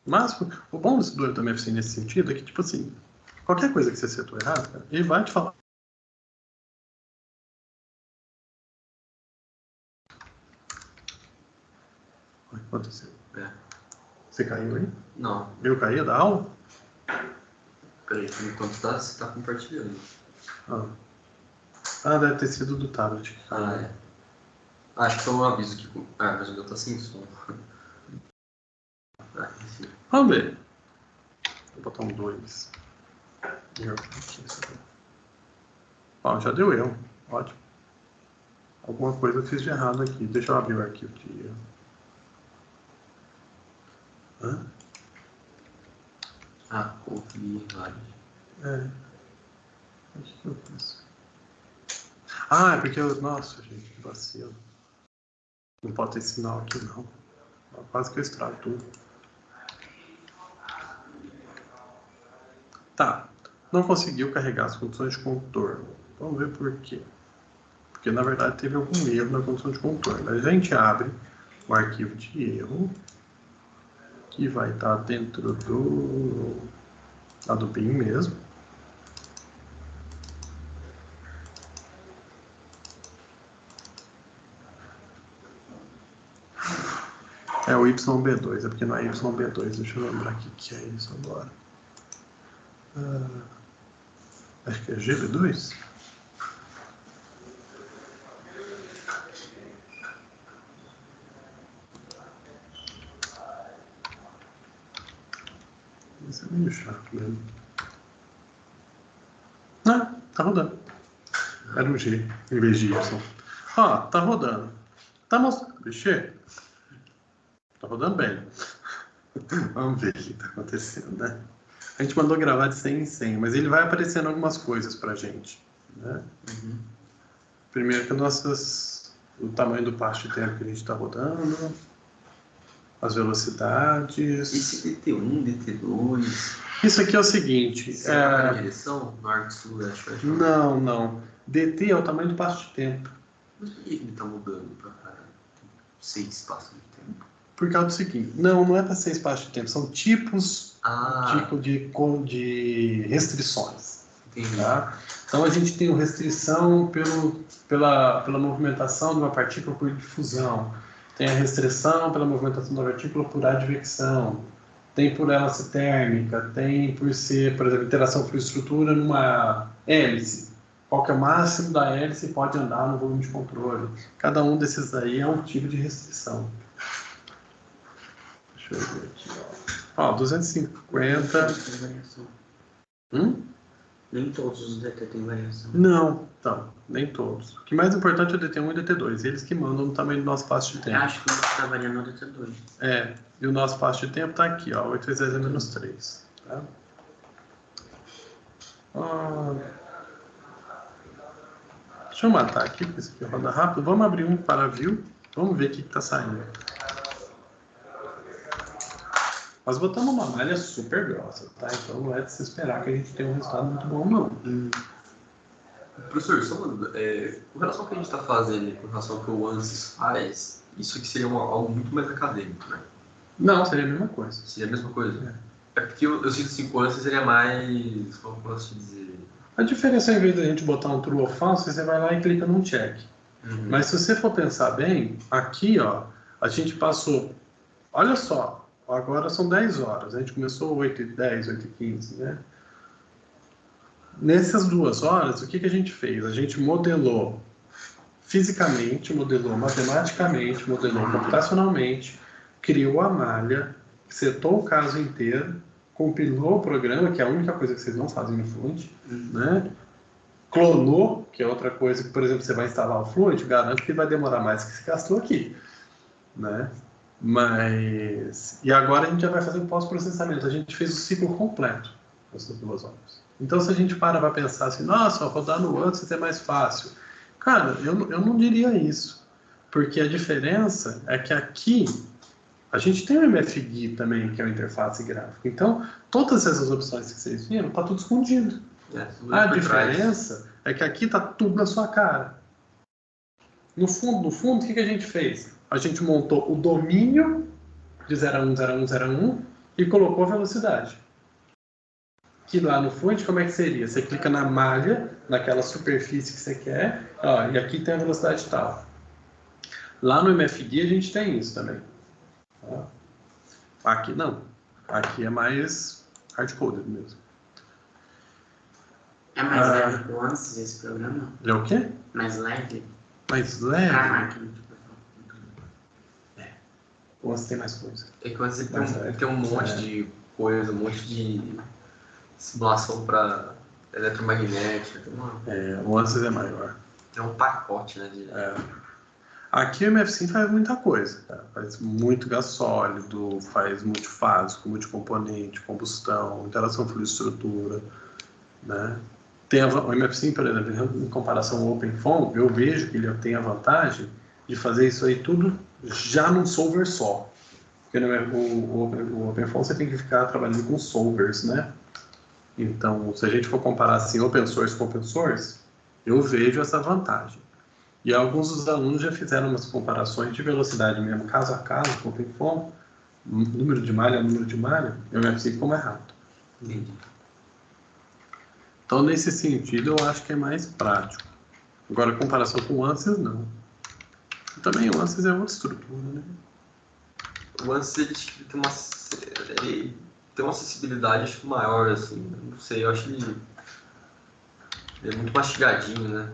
Mas o bom desse do MFC nesse sentido é que, tipo assim, qualquer coisa que você setou errado, ele vai te falar. O que aconteceu? Você caiu aí?
Não.
Eu caí da aula?
Peraí, enquanto você está compartilhando.
Deve ter sido do tablet que caiu.
Acho que foi um aviso que... mas o meu tá sem som. Enfim.
Vamos ver. Vou botar um 2. Já deu erro. Ótimo. Alguma coisa eu fiz de errado aqui. Deixa eu abrir o arquivo de erro.
Copy vários.
O que eu fiz? É porque eu... Nossa, gente, que vacilo. Não pode ter sinal aqui, não. Quase que eu estrago tudo. Tá. Não conseguiu carregar as condições de contorno. Vamos ver por quê. Porque, na verdade, teve algum erro na condição de contorno. A gente abre o arquivo de erro, que vai estar dentro do BIM mesmo. É o YB2, é porque não é YB2. Deixa eu lembrar o que é isso agora. Acho que é GB2? Isso é meio chato mesmo. Ah, tá rodando. Era um G em vez de Y. Ó, tá rodando. Tá mostrando. Mexer? Tá rodando bem. Vamos ver o que tá acontecendo, né? A gente mandou gravar de 100 em 100, mas ele vai aparecendo algumas coisas pra gente, né? Primeiro que o tamanho do passo de tempo que a gente está rodando, as velocidades.
Esse DT1, DT2...
Isso aqui é o seguinte...
Você é na direção? Norte, sul, leste, oeste?
Não. DT é o tamanho do passo de tempo.
Por que ele está mudando para 6 passos de tempo?
Por causa do seguinte... Não é para 6 passos de tempo. São tipos de restrições.
Entendi.
Tá? Então a gente tem restrição pela movimentação de uma partícula por difusão. Tem a restrição pela movimentação da partícula por advecção. Tem por hélice térmica. Tem por ser, por exemplo, interação fluido-estrutura numa hélice. Qual que é o máximo da hélice pode andar no volume de controle. Cada um desses aí é um tipo de restrição. Deixa eu ver aqui. Ó, 250...
Nem todos os DT têm variação.
Não, nem todos. O que mais importante é o DT1 e o DT2. Eles que mandam no tamanho do nosso passo de tempo.
Acho que o que está variando é o DT2.
É, e o nosso passo de tempo está aqui, ó, 8 vezes 10 a menos 3. Tá? Deixa eu matar aqui, porque isso aqui roda rápido. Vamos abrir um para view. Vamos ver o que está saindo. Nós botamos uma malha super grossa, tá? Então não é de se esperar que a gente tenha um resultado muito bom, não.
Professor, só com relação ao que a gente está fazendo, com relação ao que o ANSYS faz, isso aqui seria algo muito mais acadêmico, né?
Não, seria a mesma coisa.
Seria a mesma coisa? É porque eu sinto que o ANSYS seria mais... Como posso te dizer?
A diferença, ao invés da gente botar um true ou false, você vai lá e clica num check. Mas se você for pensar bem, aqui, ó, a gente passou... Olha só. Agora são 10 horas, a gente começou 8h10, 8h15, né? Nessas 2 horas, o que a gente fez? A gente modelou fisicamente, modelou matematicamente, modelou computacionalmente, criou a malha, setou o caso inteiro, compilou o programa, que é a única coisa que vocês não fazem no Fluent, né? Clonou, que é outra coisa que, por exemplo, você vai instalar o Fluent, garanto que vai demorar mais que se gastou aqui, né? E agora a gente já vai fazer o pós-processamento. A gente fez o ciclo completo nessas 2 horas. Então, se a gente para pensar assim, nossa, rodar no ANSYS é mais fácil. Cara, eu não diria isso. Porque a diferença é que aqui a gente tem o MFGui também, que é a interface gráfica. Então, todas essas opções que vocês viram, está tudo escondido. A diferença é que aqui está tudo na sua cara. No fundo, o que a gente fez? A gente montou o domínio de 0 a 1, 0 a 1, 0 a 1 e colocou a velocidade. Que lá no Fluent, como é que seria? Você clica na malha, naquela superfície que você quer, ó, e aqui tem a velocidade tal. Lá no MFGui a gente tem isso também. Ó. Aqui não. Aqui é mais hard-coded mesmo.
É mais leve que o ANSYS esse programa?
É o quê?
Mais leve?
Mais leve?
Pra máquina.
O ANSYS tem mais coisa.
É que você tem um monte de coisa, um monte de simulação para eletromagnética.
O ANSYS é maior.
É um pacote, né?
Aqui o MFSIM faz muita coisa, cara. Faz muito gás sólido, faz multifásico, multicomponente, combustão, interação fluido-estrutura, né? O MFSIM, por exemplo, em comparação ao OpenFOAM, eu vejo que ele tem a vantagem de fazer isso aí tudo já num solver só. Porque o OpenFOAM você tem que ficar trabalhando com solvers, né? Então, se a gente for comparar assim, open source com open source, Eu vejo essa vantagem. E alguns dos alunos já fizeram umas comparações de velocidade mesmo, caso a caso, com o fome, número de malha a número de malha, eu já sei como é rápido.
Entendi.
Então, nesse sentido, eu acho que é mais prático. Agora, a comparação com o ANSYS, não. Também o ANSYS é outra estrutura, né?
O ANSYS ele tem uma acessibilidade acho, maior, assim. Não sei, eu acho ele é muito mastigadinho, né?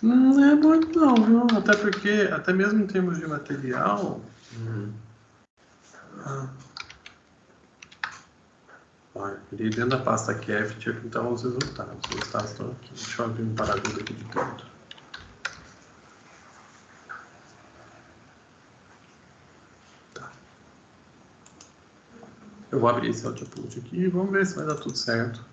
Não é muito não, viu? Até porque, até mesmo em termos de material... Olha, ali dentro da pasta CAFT aqui estão os resultados. Os resultados estão aqui. Deixa eu abrir um parágrafo aqui de tudo. Tá. Eu vou abrir esse output aqui e vamos ver se vai dar tudo certo.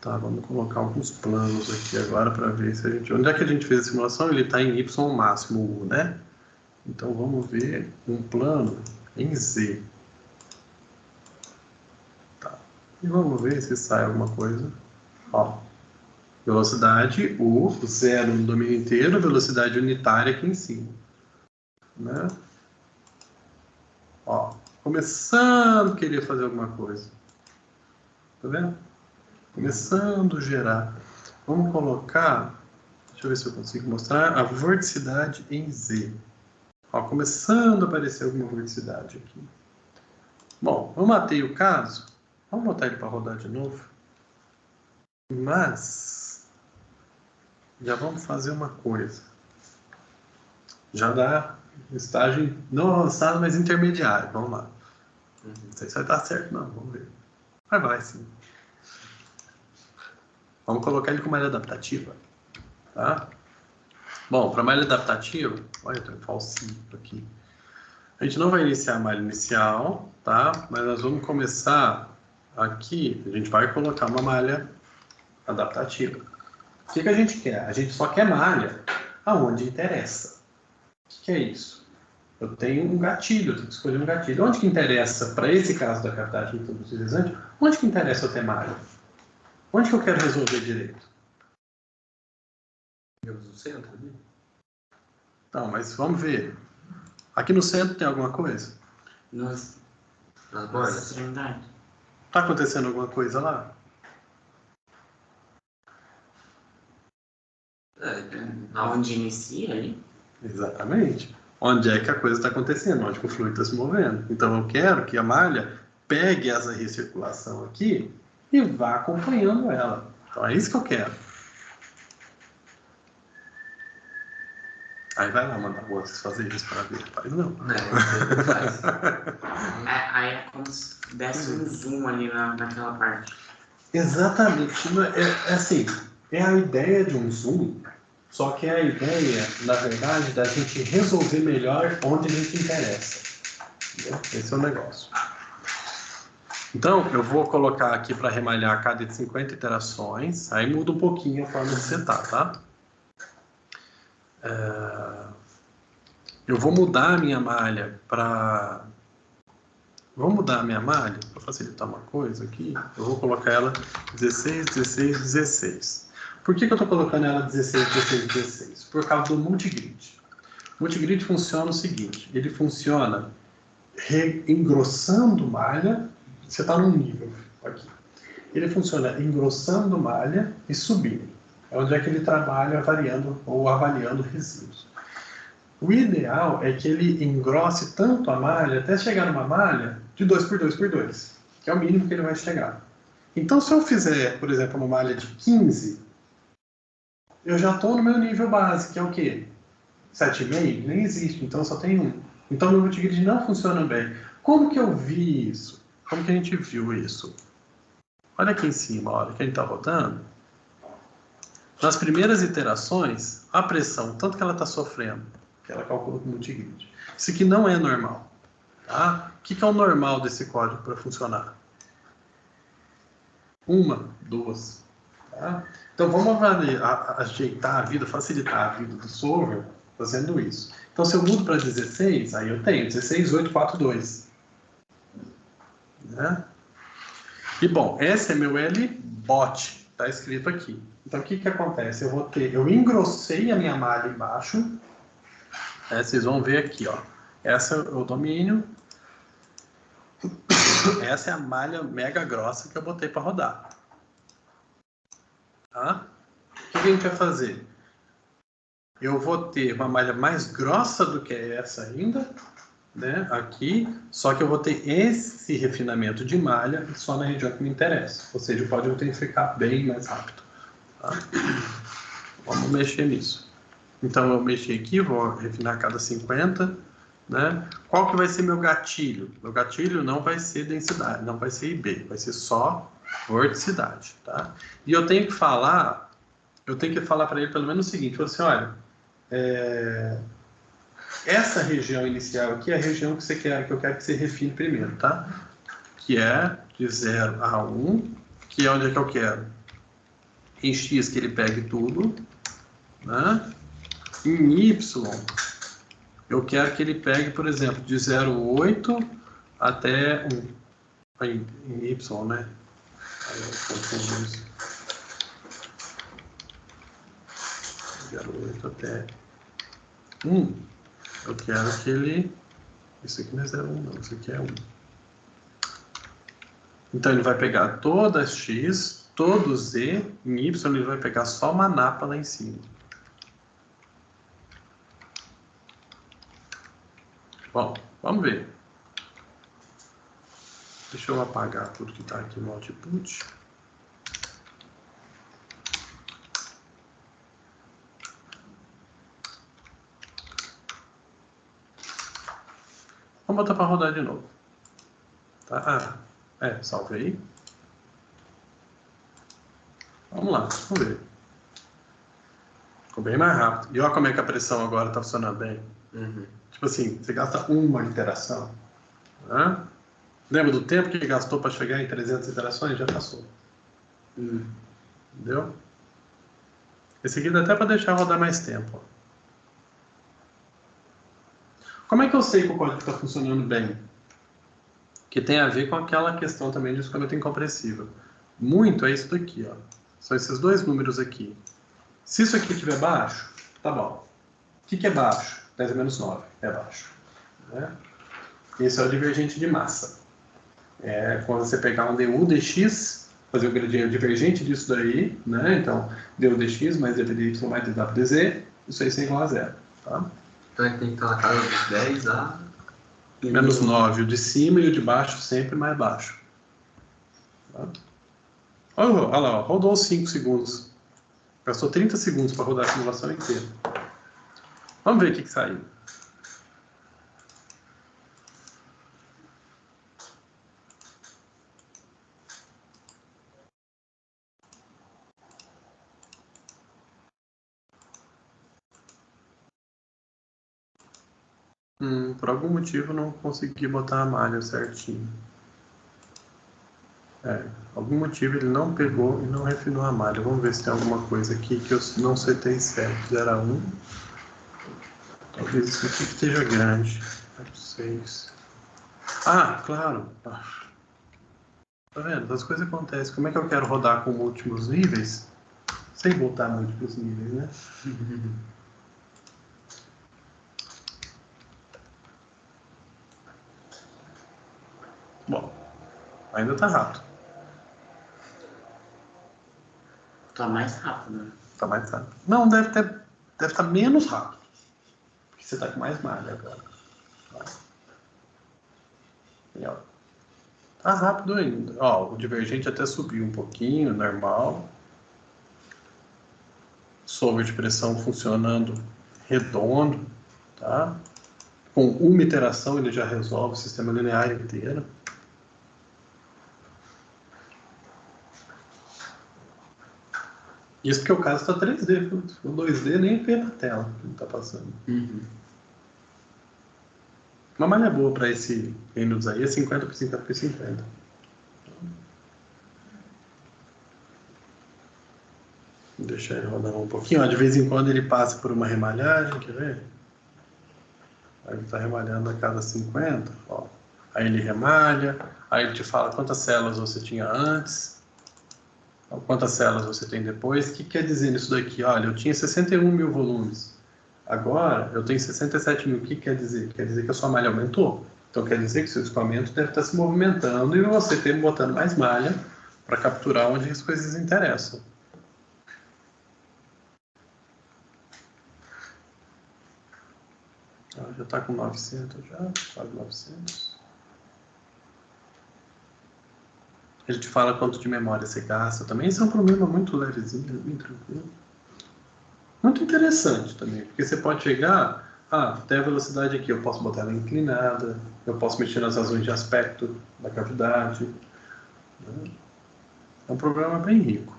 Tá, vamos colocar alguns planos aqui agora para ver se a gente... Onde é que a gente fez a simulação? Ele está em Y máximo U, né? Então vamos ver um plano em Z. Tá. E vamos ver se sai alguma coisa. Ó. Velocidade U, 0 no domínio inteiro, velocidade unitária aqui em cima. Né? Ó. Começando a querer fazer alguma coisa. Tá vendo? Começando a gerar. Vamos colocar, deixa eu ver se eu consigo mostrar, a vorticidade em Z. Ó, começando a aparecer alguma vorticidade aqui. Bom, eu matei o caso. Vamos botar ele para rodar de novo. Mas, já vamos fazer uma coisa. Já dá estágio não avançado, mas intermediário. Vamos lá. Não sei se vai dar certo, não. Vamos ver. Mas vai sim. Vamos colocar ele com malha adaptativa, tá? Bom, para malha adaptativa, olha, tem um falsito aqui. A gente não vai iniciar a malha inicial, tá? Mas nós vamos começar aqui, a gente vai colocar uma malha adaptativa. O que a gente quer? A gente só quer malha aonde interessa. O que é isso? Eu tenho um gatilho, eu tenho que escolher um gatilho. Onde que interessa, para esse caso da cavidade introducilizante, onde que interessa eu ter malha? Onde que eu quero resolver direito?
No centro ali?
Então, mas vamos ver. Aqui no centro tem alguma coisa?
Nas
bordas?
extremidades.
Está acontecendo alguma coisa lá?
Onde inicia ali?
Exatamente. Onde é que a coisa está acontecendo? Onde que o fluido está se movendo? Então eu quero que a malha pegue essa recirculação aqui e vá acompanhando ela. Então é isso que eu quero. Aí vai lá mandar vocês fazer isso para ver. Faz não.
Não faz.
Aí é como se desse um zoom ali naquela parte.
Exatamente. É assim, é a ideia de um zoom, só que é a ideia, na verdade, da gente resolver melhor onde a gente interessa. Entendeu? Esse é o negócio. Então, eu vou colocar aqui para remalhar a cada 50 iterações, aí muda um pouquinho a forma de setar, tá? Eu vou mudar a minha malha para... Vou mudar a minha malha para facilitar uma coisa aqui. Eu vou colocar ela 16, 16, 16. Por que eu estou colocando ela 16, 16, 16? Por causa do multigrid. O multigrid funciona o seguinte. Ele funciona engrossando malha. Você está num nível aqui. Ele funciona engrossando malha e subindo. É onde é que ele trabalha variando ou avaliando resíduos. O ideal é que ele engrosse tanto a malha até chegar numa malha de 2 por 2 por 2, que é o mínimo que ele vai chegar. Então, se eu fizer, por exemplo, uma malha de 15, eu já estou no meu nível base, que é o quê? 7,5? Nem existe, então só tem 1. Então, meu multigrid não funciona bem. Como que eu vi isso? Como que a gente viu isso? Olha aqui em cima, olha que a gente está rodando. Nas primeiras iterações, a pressão, tanto que ela está sofrendo, que ela calcula com multigrid. Isso aqui não é normal. Tá? O que é o normal desse código para funcionar? 1, 2. Tá? Então vamos ajeitar a vida, facilitar a vida do solver fazendo isso. Então se eu mudo para 16, aí eu tenho 16, 8, 4, 2. né? E bom, esse é meu L-bot, está escrito aqui. Então o que acontece? Eu engrossei a minha malha embaixo, né? Vocês vão ver aqui, ó. Essa é o domínio, essa é a malha mega grossa que eu botei para rodar. Tá? O que a gente vai fazer? Eu vou ter uma malha mais grossa do que essa ainda, né, aqui, só que eu vou ter esse refinamento de malha só na região que me interessa. Ou seja, pode autentificar bem mais rápido. Tá? Vamos mexer nisso. Então, eu mexi aqui, vou refinar a cada 50. Né? Qual que vai ser meu gatilho? Meu gatilho não vai ser densidade, não vai ser IB, vai ser só vorticidade. Tá? E eu tenho que falar para ele pelo menos o seguinte, assim, olha, essa região inicial aqui é a região que eu quero que você refine primeiro, tá? Que é de 0 a 1, que é onde é que eu quero. Em X que ele pegue tudo, né? Em Y, eu quero que ele pegue, por exemplo, de 0,8 até 1. Em Y, né? Aí eu confundo isso. 0,8 até 1. Eu quero que ele... Isso aqui não é 0,1, não. Isso aqui é 1. Então, ele vai pegar toda X, todo Z. Em Y, ele vai pegar só uma napa lá em cima. Bom, vamos ver. Deixa eu apagar tudo que está aqui no output. Vamos botar para rodar de novo. Tá? Salvei. Vamos lá, vamos ver. Ficou bem mais rápido. E olha como é que a pressão agora está funcionando bem. Tipo assim, você gasta uma iteração. Né? Lembra do tempo que gastou para chegar em 300 iterações? Já passou. Entendeu? Esse aqui dá até para deixar rodar mais tempo. Como é que eu sei que o código está funcionando bem? Que tem a ver com aquela questão também de escoamento incompressível. Muito é isso daqui, ó. São esses dois números aqui. Se isso aqui estiver baixo, tá bom. O que é baixo? 10 a menos 9 é baixo. Né? Esse é o divergente de massa. É quando você pegar um du dx, fazer o gradiente divergente disso daí, né? Então, du dx mais dv dy mais dw dz, isso aí é igual a 0. Tá?
Então é que tem que estar na casa dos 10 a...
Menos 9, o de cima e o de baixo sempre mais baixo. Tá? Olha lá, rodou 5 segundos. Gastou 30 segundos para rodar a simulação inteira. Vamos ver o que saiu. Por algum motivo não consegui botar a malha certinho. Algum motivo ele não pegou e não refinou a malha. Vamos ver se tem alguma coisa aqui que eu não setei certo. 0 a 1. Talvez isso aqui esteja grande. 6. Ah, claro. Tá vendo? As coisas acontecem. Como é que eu quero rodar com múltiplos níveis? Sem botar múltiplos níveis, né? Bom, ainda tá rápido.
Tá mais rápido, né?
Tá mais rápido. Não, deve estar menos rápido. Porque você tá com mais malha agora. E, ó, tá rápido ainda. Ó, o divergente até subiu um pouquinho, normal. Solver de pressão funcionando redondo, tá? Com uma iteração ele já resolve o sistema linear inteiro. Isso porque o caso está 3D, o 2D nem vê na tela que está passando. Uma malha boa para esse Windows aí é 50 por 50 por 50. Vou deixar ele rodar um pouquinho. Ó, de vez em quando ele passa por uma remalhagem, quer ver? Aí ele está remalhando a cada 50. Ó. Aí ele remalha, aí ele te fala quantas células você tinha antes, quantas células você tem depois. O que quer dizer nisso daqui? Olha, eu tinha 61 mil volumes, agora eu tenho 67 mil. O que quer dizer? Quer dizer que a sua malha aumentou. Então quer dizer que seu escoamento deve estar se movimentando e você tem botando mais malha para capturar onde as coisas interessam. Já está com 900 já, quase 900. Ele te fala quanto de memória você gasta também. Isso é um problema muito levezinho, bem tranquilo. Muito interessante também, porque você pode chegar, tem a velocidade aqui, eu posso botar ela inclinada, eu posso mexer nas razões de aspecto da cavidade. Né? É um programa bem rico.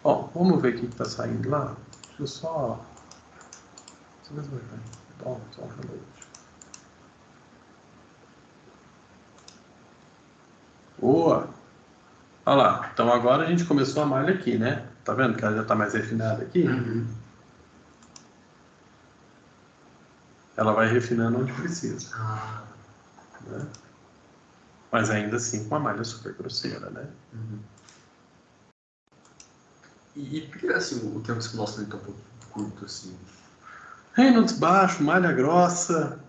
Ó, vamos ver o que está saindo lá. Deixa eu só... Só um reload. Boa! Olha lá, então agora a gente começou a malha aqui, né? Tá vendo que ela já está mais refinada aqui?
Uhum.
Ela vai refinando onde precisa. Né? Mas ainda assim com uma malha super grosseira, né?
Uhum. E por que assim, o tempo de simulação está um pouco curto assim?
Reynolds baixo, malha grossa.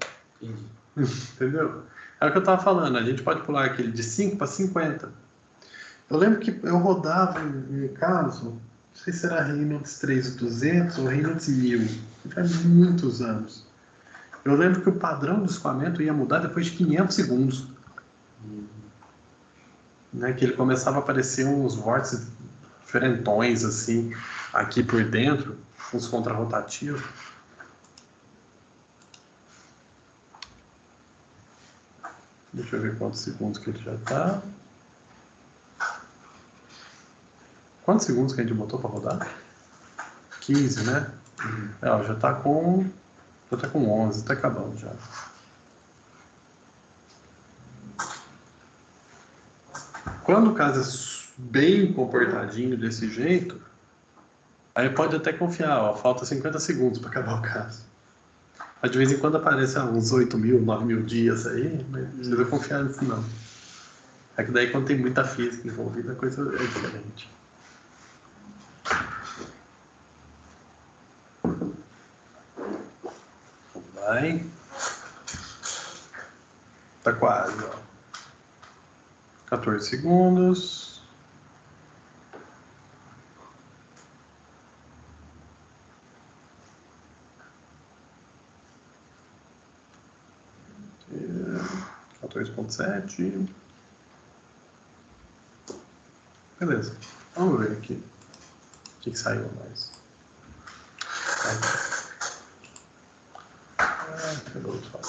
Entendi.
Entendeu? É o que eu estava falando, a gente pode pular aquele de 5 para 50. Eu lembro que eu rodava em caso, não sei se era Reynolds 3200 ou Reynolds 1000, faz muitos anos. Eu lembro que o padrão do escoamento ia mudar depois de 500 segundos. Né, que ele começava a aparecer uns vórtices diferentões assim, aqui por dentro, uns contrarrotativos. Deixa eu ver quantos segundos que ele já está. Quantos segundos que a gente botou para rodar? 15, né? Ó, já está com 11, está acabando já. Quando o caso é bem comportadinho desse jeito, aí pode até confiar, ó, falta 50 segundos para acabar o caso. Mas de vez em quando aparece uns 8 mil, 9 mil dias aí, mas não precisa confiar nisso não. É que daí quando tem muita física envolvida, a coisa é diferente. Vai. Tá quase, ó. 14 segundos. E 14,7. Beleza. Vamos ver aqui. O que saiu a mais? Cadê o outro?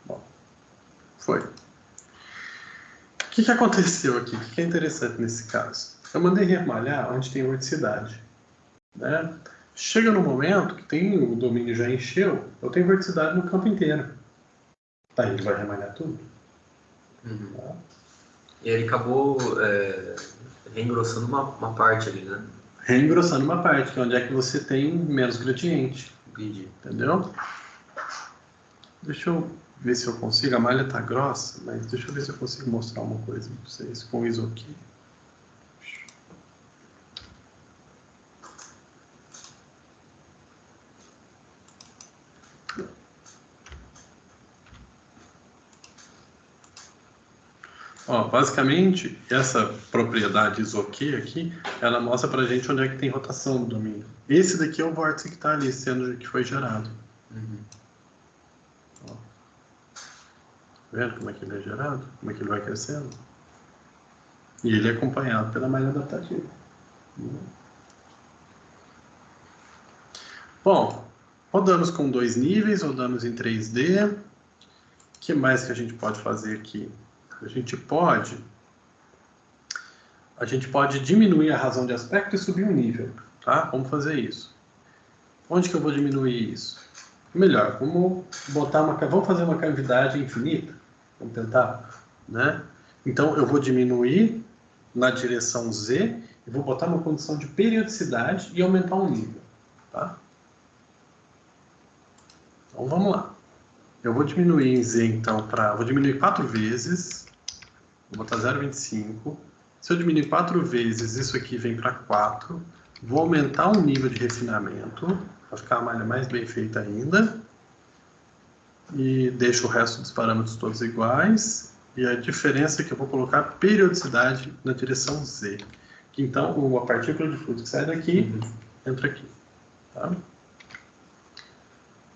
Bom, foi. O que aconteceu aqui? O que é interessante nesse caso? Eu mandei remalhar onde tem vorticidade. Né? Chega no momento que o domínio já encheu, eu tenho vorticidade no campo inteiro. Tá, ele vai remalhar tudo.
Uhum.
Tá?
E ele acabou reengrossando uma parte ali, né?
Reengrossando uma parte, que é onde é que você tem menos gradiente.
Entendi.
Entendeu? Deixa eu ver se eu consigo. A malha tá grossa, mas deixa eu ver se eu consigo mostrar uma coisa para vocês com isso aqui. Ó, basicamente, essa propriedade isoquê aqui, ela mostra pra gente onde é que tem rotação do domínio. Esse daqui é o vórtice que está ali, sendo que foi gerado.
Uhum.
Ó. Tá vendo como é que ele é gerado? Como é que ele vai crescendo? E ele é acompanhado pela malha adaptativa. Bom, rodamos com 2 níveis, rodamos em 3D. O que mais que a gente pode fazer aqui? A gente pode diminuir a razão de aspecto e subir o nível, tá? Vamos fazer isso. Onde que eu vou diminuir isso? Melhor, vamos fazer uma cavidade infinita. Vamos tentar, né? Então eu vou diminuir na direção Z Eu vou botar uma condição de periodicidade e aumentar um nível. Tá? Então vamos lá. Eu vou diminuir em Z, então, vou diminuir 4 vezes. Vou botar 0,25. Se eu diminuir 4 vezes, isso aqui vem para 4. Vou aumentar o nível de refinamento, para ficar a malha mais bem feita ainda. E deixo o resto dos parâmetros todos iguais. E a diferença é que eu vou colocar periodicidade na direção Z. Que então, a partícula de fluido que sai daqui, entra aqui. Tá?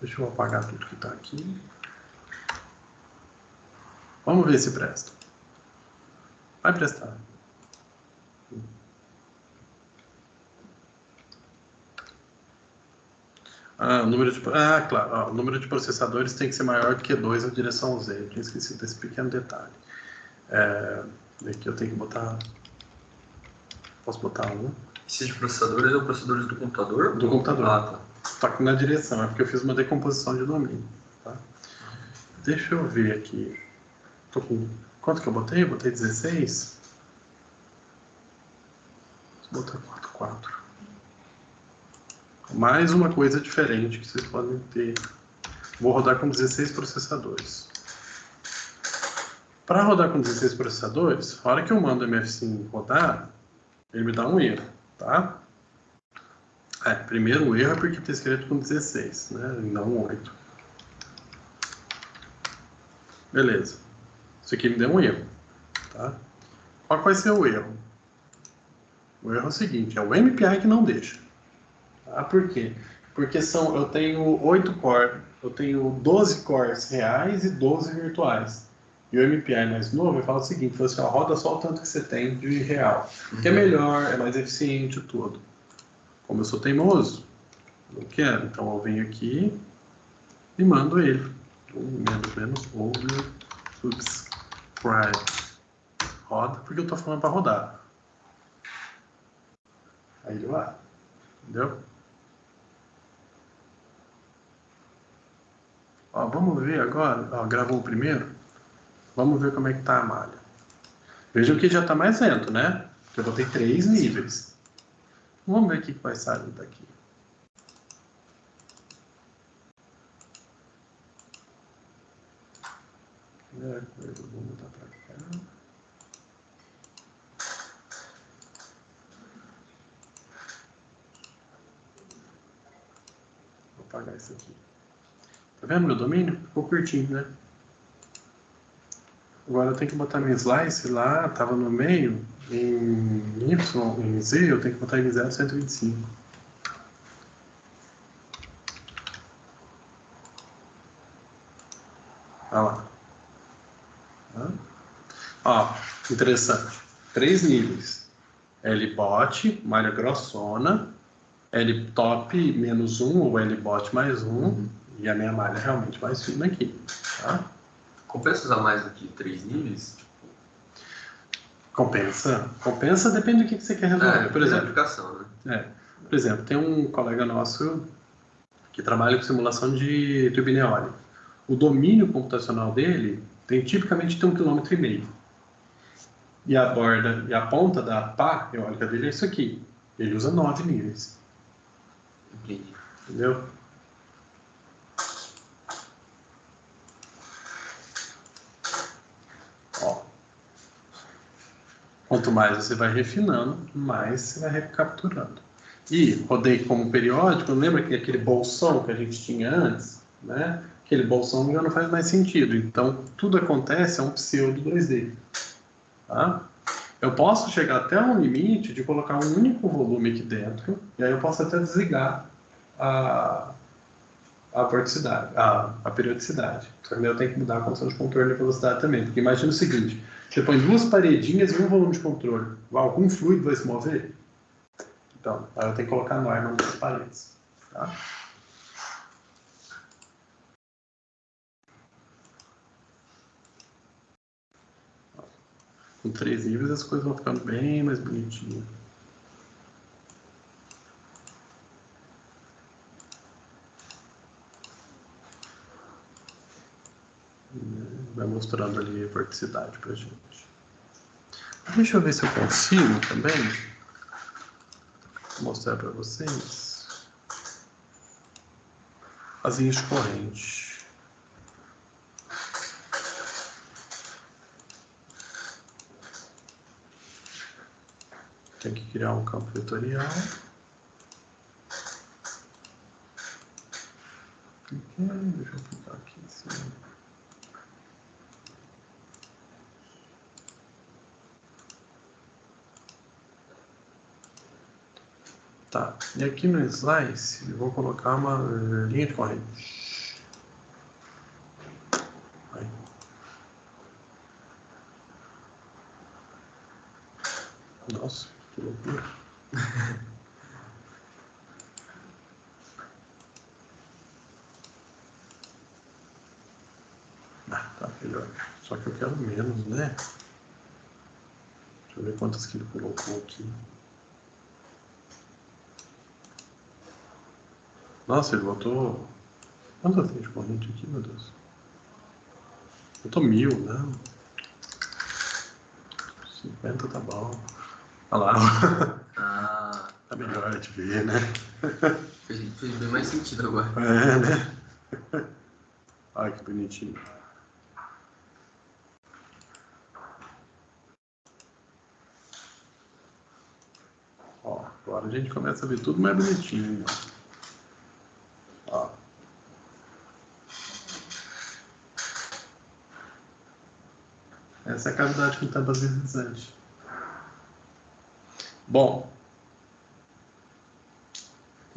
Deixa eu apagar tudo que está aqui. Vamos ver se presta. Vai prestar. Claro. O número de processadores tem que ser maior do que 2 na direção Z. Eu tinha esquecido desse pequeno detalhe. Aqui eu tenho que botar... Posso botar um?
Esses processadores são processadores do computador?
Do computador.
Ah, tá.
Só que na direção, é porque eu fiz uma decomposição de domínio. Tá? Deixa eu ver aqui. Quanto que eu botei? Eu botei 16. Vou botar 4. Mais uma coisa diferente que vocês podem ter. Vou rodar com 16 processadores. Para rodar com 16 processadores, a hora que eu mando o MF5 rodar, ele me dá um erro, tá? Primeiro o erro é porque está escrito com 16, né? E não 8. Beleza. Isso aqui me deu um erro, tá? Qual vai ser o erro? O erro é o seguinte, é o MPI que não deixa. Tá? Por quê? Porque eu tenho 8 cores, eu tenho 12 cores reais e 12 virtuais. E o MPI mais novo, ele fala o seguinte, fala assim, ó, roda só o tanto que você tem de real. Que é melhor, é mais eficiente tudo. Como eu sou teimoso, não quero, então eu venho aqui e mando ele. Menos over subscribe. Roda, porque eu estou falando para rodar. Aí ele vai. Entendeu? Ó, vamos ver agora. Ó, gravou o primeiro? Vamos ver como é que está a malha. Vejam que já está mais lento, né? Eu botei 3 níveis. Vamos ver o que vai sair daqui. Vou mudar para cá. Vou apagar isso aqui. Tá vendo meu domínio? Ficou curtinho, né? Agora eu tenho que botar minha slice lá, estava no meio, em Y, em Z, eu tenho que botar em 0,125. Olha lá. Ó, interessante. 3 níveis. L-bot, malha grossona, L-top menos 1 ou L-bot mais 1, e a minha malha é realmente mais fina aqui. Tá?
Compensa usar mais do que 3 níveis?
Compensa? Compensa depende do que você quer resolver. Por exemplo,
aplicação, né?
Por exemplo, tem um colega nosso que trabalha com simulação de turbina eólica. O domínio computacional dele tipicamente tem 1,5 km. E a borda e a ponta da pá eólica dele é isso aqui. Ele usa 9 níveis.
Entendi.
Entendeu? Ó. Quanto mais você vai refinando, mais você vai recapturando. E rodei como periódico, lembra que aquele bolsão que a gente tinha antes, né? Aquele bolsão já não faz mais sentido. Então, tudo acontece, é um pseudo 2D. Tá? Eu posso chegar até um limite de colocar um único volume aqui dentro, e aí eu posso até desligar a vorticidade, a periodicidade. Só que eu tenho que mudar a condição de controle da velocidade também. Porque imagina o seguinte, você põe 2 paredinhas e um volume de controle. Algum fluido vai se mover? Então, aí eu tenho que colocar norma nas paredes. Tá? Com 3 níveis as coisas vão ficando bem mais bonitinhas. Vai mostrando ali a vorticidade pra gente. Deixa eu ver se eu consigo também Vou mostrar para vocês as linhas de corrente. Tem que criar um campo vetorial. Deixa eu clicar aqui em cima. Tá, e aqui no slice eu vou colocar uma linha de corrente. Aí. Nossa, que loucura. Ah, tá melhor. Só que eu quero menos, né? Deixa eu ver quantas que ele colocou aqui. Nossa, ele botou... Quantas linhas de corrente aqui, meu Deus? Botou 1000, né? 50 tá bom. Olha lá.
Ah,
Tá melhor de ver, né?
fez bem mais sentido agora.
É, né? Olha que bonitinho. Ó, agora a gente começa a ver tudo mais bonitinho. Ó. Essa é a cavidade com tampa deslizante. Bom,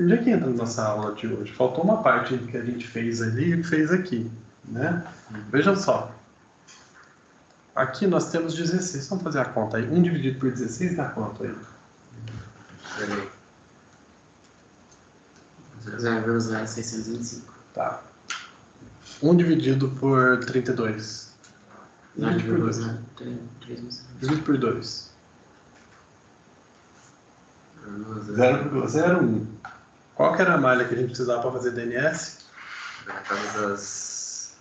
onde é que entra na nossa aula de hoje? Faltou uma parte que a gente fez ali e fez aqui, né? Vejam só. Aqui nós temos 16. Vamos fazer a conta aí. 1 dividido por 16 dá quanto aí?
Peraí.
0,0625.
Tá. 1 dividido por 32. Divide por 2.
0,03.
Divide por 2. 0,01. Qual que era a malha que a gente precisava para fazer DNS?
Na casa dos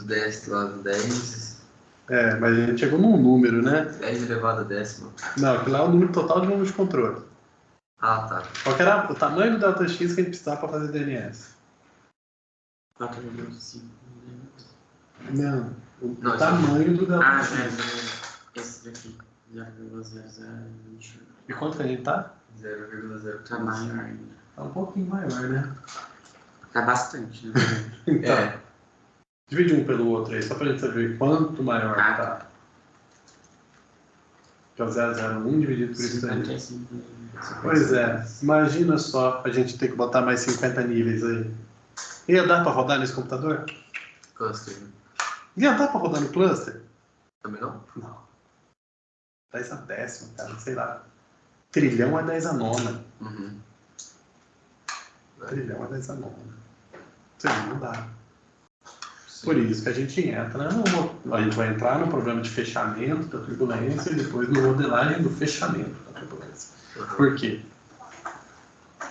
10 lá, dos 10.
É, mas a gente chegou num número, né?
10 elevado a décima.
Não, aquilo lá é o número total de número de controle.
Ah, tá.
Qual que era o tamanho do Δx que a gente precisava para fazer DNS?
4,5.
Não, o
Não,
tamanho do
Ah,
Δx.
esse daqui. 0,0021.
E quanto que a gente tá?
0,0.
Tá maior ainda.
Tá um pouquinho maior, né?
Tá bastante, né?
Então,
É.
divide um pelo outro aí, só pra gente saber quanto maior
Ah,
tá. Que é o 001 dividido por isso aí.
55.
Pois é, imagina só a gente ter que botar mais 50 níveis aí. Ia dar pra rodar nesse computador?
Cluster.
Ia dar pra rodar no cluster?
Também não?
Não. 10 a décima, cara, sei lá. Trilhão é 10 a nona.
Uhum.
Trilhão é 10 a nona. Sei lá, não dá. Por isso que a gente entra a gente vai entrar no problema de fechamento da turbulência e depois no modelagem do fechamento da turbulência.
Uhum.
Por quê?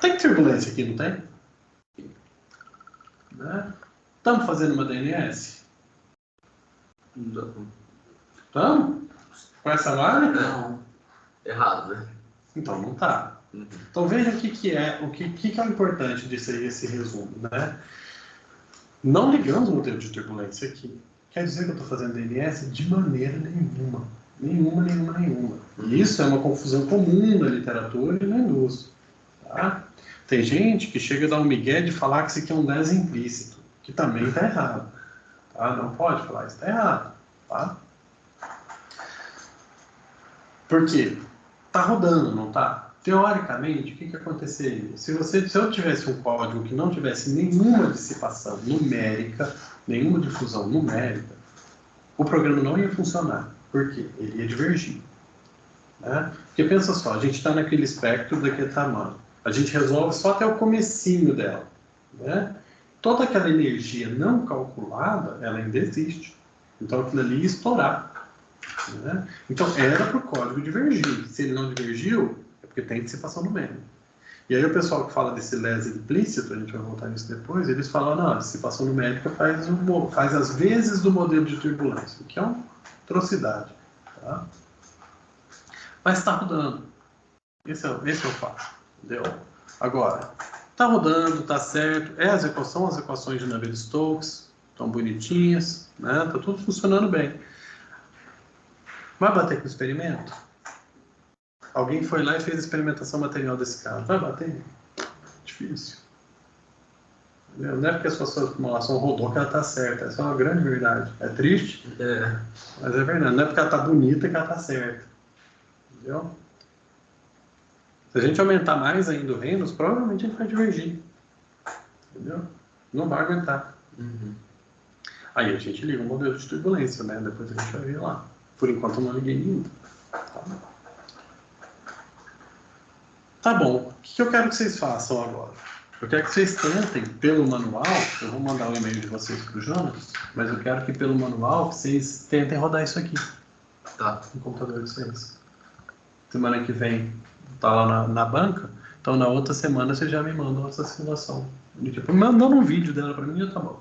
Tem turbulência aqui, não tem? Né? Estamos fazendo uma DNS?
Não.
Estamos? Com essa malha?
Não.
Errado, né?
Então não está.
Uhum.
Então veja o que é o importante disso aí, esse resumo, né? Não ligamos o modelo de turbulência aqui. Quer dizer que eu estou fazendo DNS? De maneira nenhuma. Nenhuma. E isso é uma confusão comum na literatura e na indústria. Tá? Tem gente que chega a dar um migué de falar que isso aqui é um DES implícito, que também está errado. Tá? Não pode falar, isso está errado. Tá? Por quê? Está rodando, não está? Teoricamente, o que aconteceria? Se eu tivesse um código que não tivesse nenhuma dissipação numérica, nenhuma difusão numérica, o programa não ia funcionar. Por quê? Ele ia divergir. Né? Porque pensa só, a gente está naquele espectro daquele tamanho. A gente resolve só até o comecinho dela. Né? Toda aquela energia não calculada, ela ainda existe. Então aquilo ali ia estourar. Né? Então era para o código divergir. Se ele não divergiu, é porque tem dissipação numérica. E aí o pessoal que fala desse LES implícito, a gente vai voltar nisso depois, eles falam, não, a dissipação numérica faz as vezes do modelo de turbulência, o que é uma atrocidade. Tá? Mas está rodando. Esse eu faço, entendeu? Agora, tá rodando, tá certo. São as equações de Navier-Stokes, estão bonitinhas, né? Tá tudo funcionando bem. Vai bater com o experimento? Alguém foi lá e fez a experimentação material desse cara. Vai bater? Difícil. Entendeu? Não é porque a sua formulação rodou que ela tá certa. Essa é uma grande verdade. É triste, mas é verdade. Não é porque ela tá bonita que ela tá certa. Entendeu? Se a gente aumentar mais ainda o Reynolds, provavelmente ele vai divergir. Entendeu? Não vai aguentar.
Uhum.
Aí a gente liga o modelo de turbulência, né? Depois a gente vai ver lá. Por enquanto eu não liguei nenhum. Tá bom. O que eu quero que vocês façam agora? Eu quero que vocês tentem, pelo manual, eu vou mandar o e-mail de vocês para o Jonas, mas eu quero que pelo manual vocês tentem rodar isso aqui.
Tá.
No computador de vocês. Semana que vem tá lá na banca, então na outra semana vocês já me mandam essa simulação. Tipo, mandando um vídeo dela para mim já tá bom.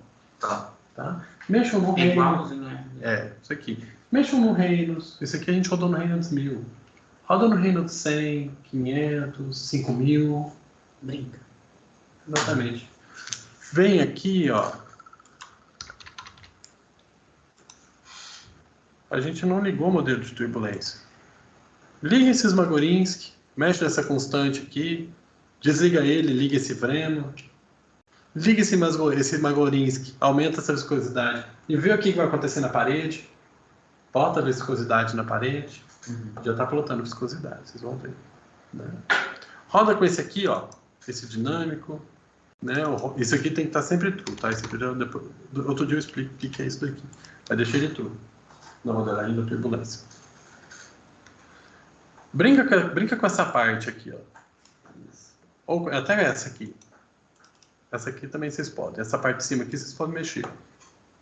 Tá? Mexam no
É
Reynolds.
igualzinho, né?
Isso aqui. Mexam no Reynolds. Esse aqui a gente rodou no Reynolds 1000. Roda no Reynolds 100, 500, 5000.
Brinca.
Exatamente. Vem aqui, ó. A gente não ligou o modelo de turbulência. Liga esse Smagorinsky, mexe nessa constante aqui, desliga ele, liga esse Vremo, liga esse Smagorinsky, aumenta essa viscosidade e vê o que vai acontecer na parede. Bota a viscosidade na parede. Já está plotando viscosidade, vocês vão ver. Né? Roda com esse aqui, ó, esse dinâmico. Né? Isso aqui tem que estar sempre true, tá? Esse aqui depois, outro dia eu explico o que é isso daqui. Vai deixar ele true na modelagem da turbulência. Brinca com essa parte aqui, ó. Ou até essa aqui. Essa aqui também vocês podem. Essa parte de cima aqui vocês podem mexer.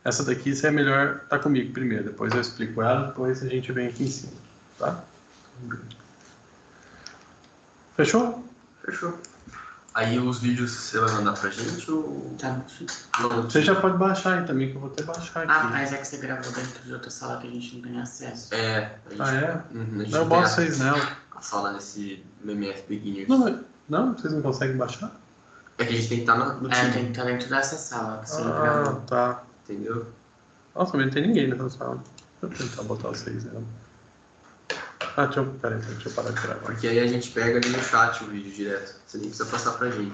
Essa daqui é melhor tá comigo primeiro. Depois eu explico ela, depois a gente vem aqui em cima. Tá? Fechou?
Fechou.
Aí os vídeos você vai mandar pra gente ou...
Tá.
Não,
Você já pode baixar aí também, que eu vou até baixar aqui.
Mas é que você gravou dentro de outra sala que a gente não tem acesso.
a gente,
Ah, é?
Uhum, a gente
Eu
tem
boto vocês nela.
a sala nesse MMF Beginners.
Não, vocês não conseguem baixar?
É que a gente tem que estar no time,
Tem que estar dentro dessa sala que você gravou.
Tá.
entendeu?
Nossa, mas não tem ninguém nessa sala. Deixa eu tentar botar vocês nela. Deixa eu parar de gravar.
Porque aí a gente pega ali no chat o vídeo direto. Você nem precisa passar pra gente.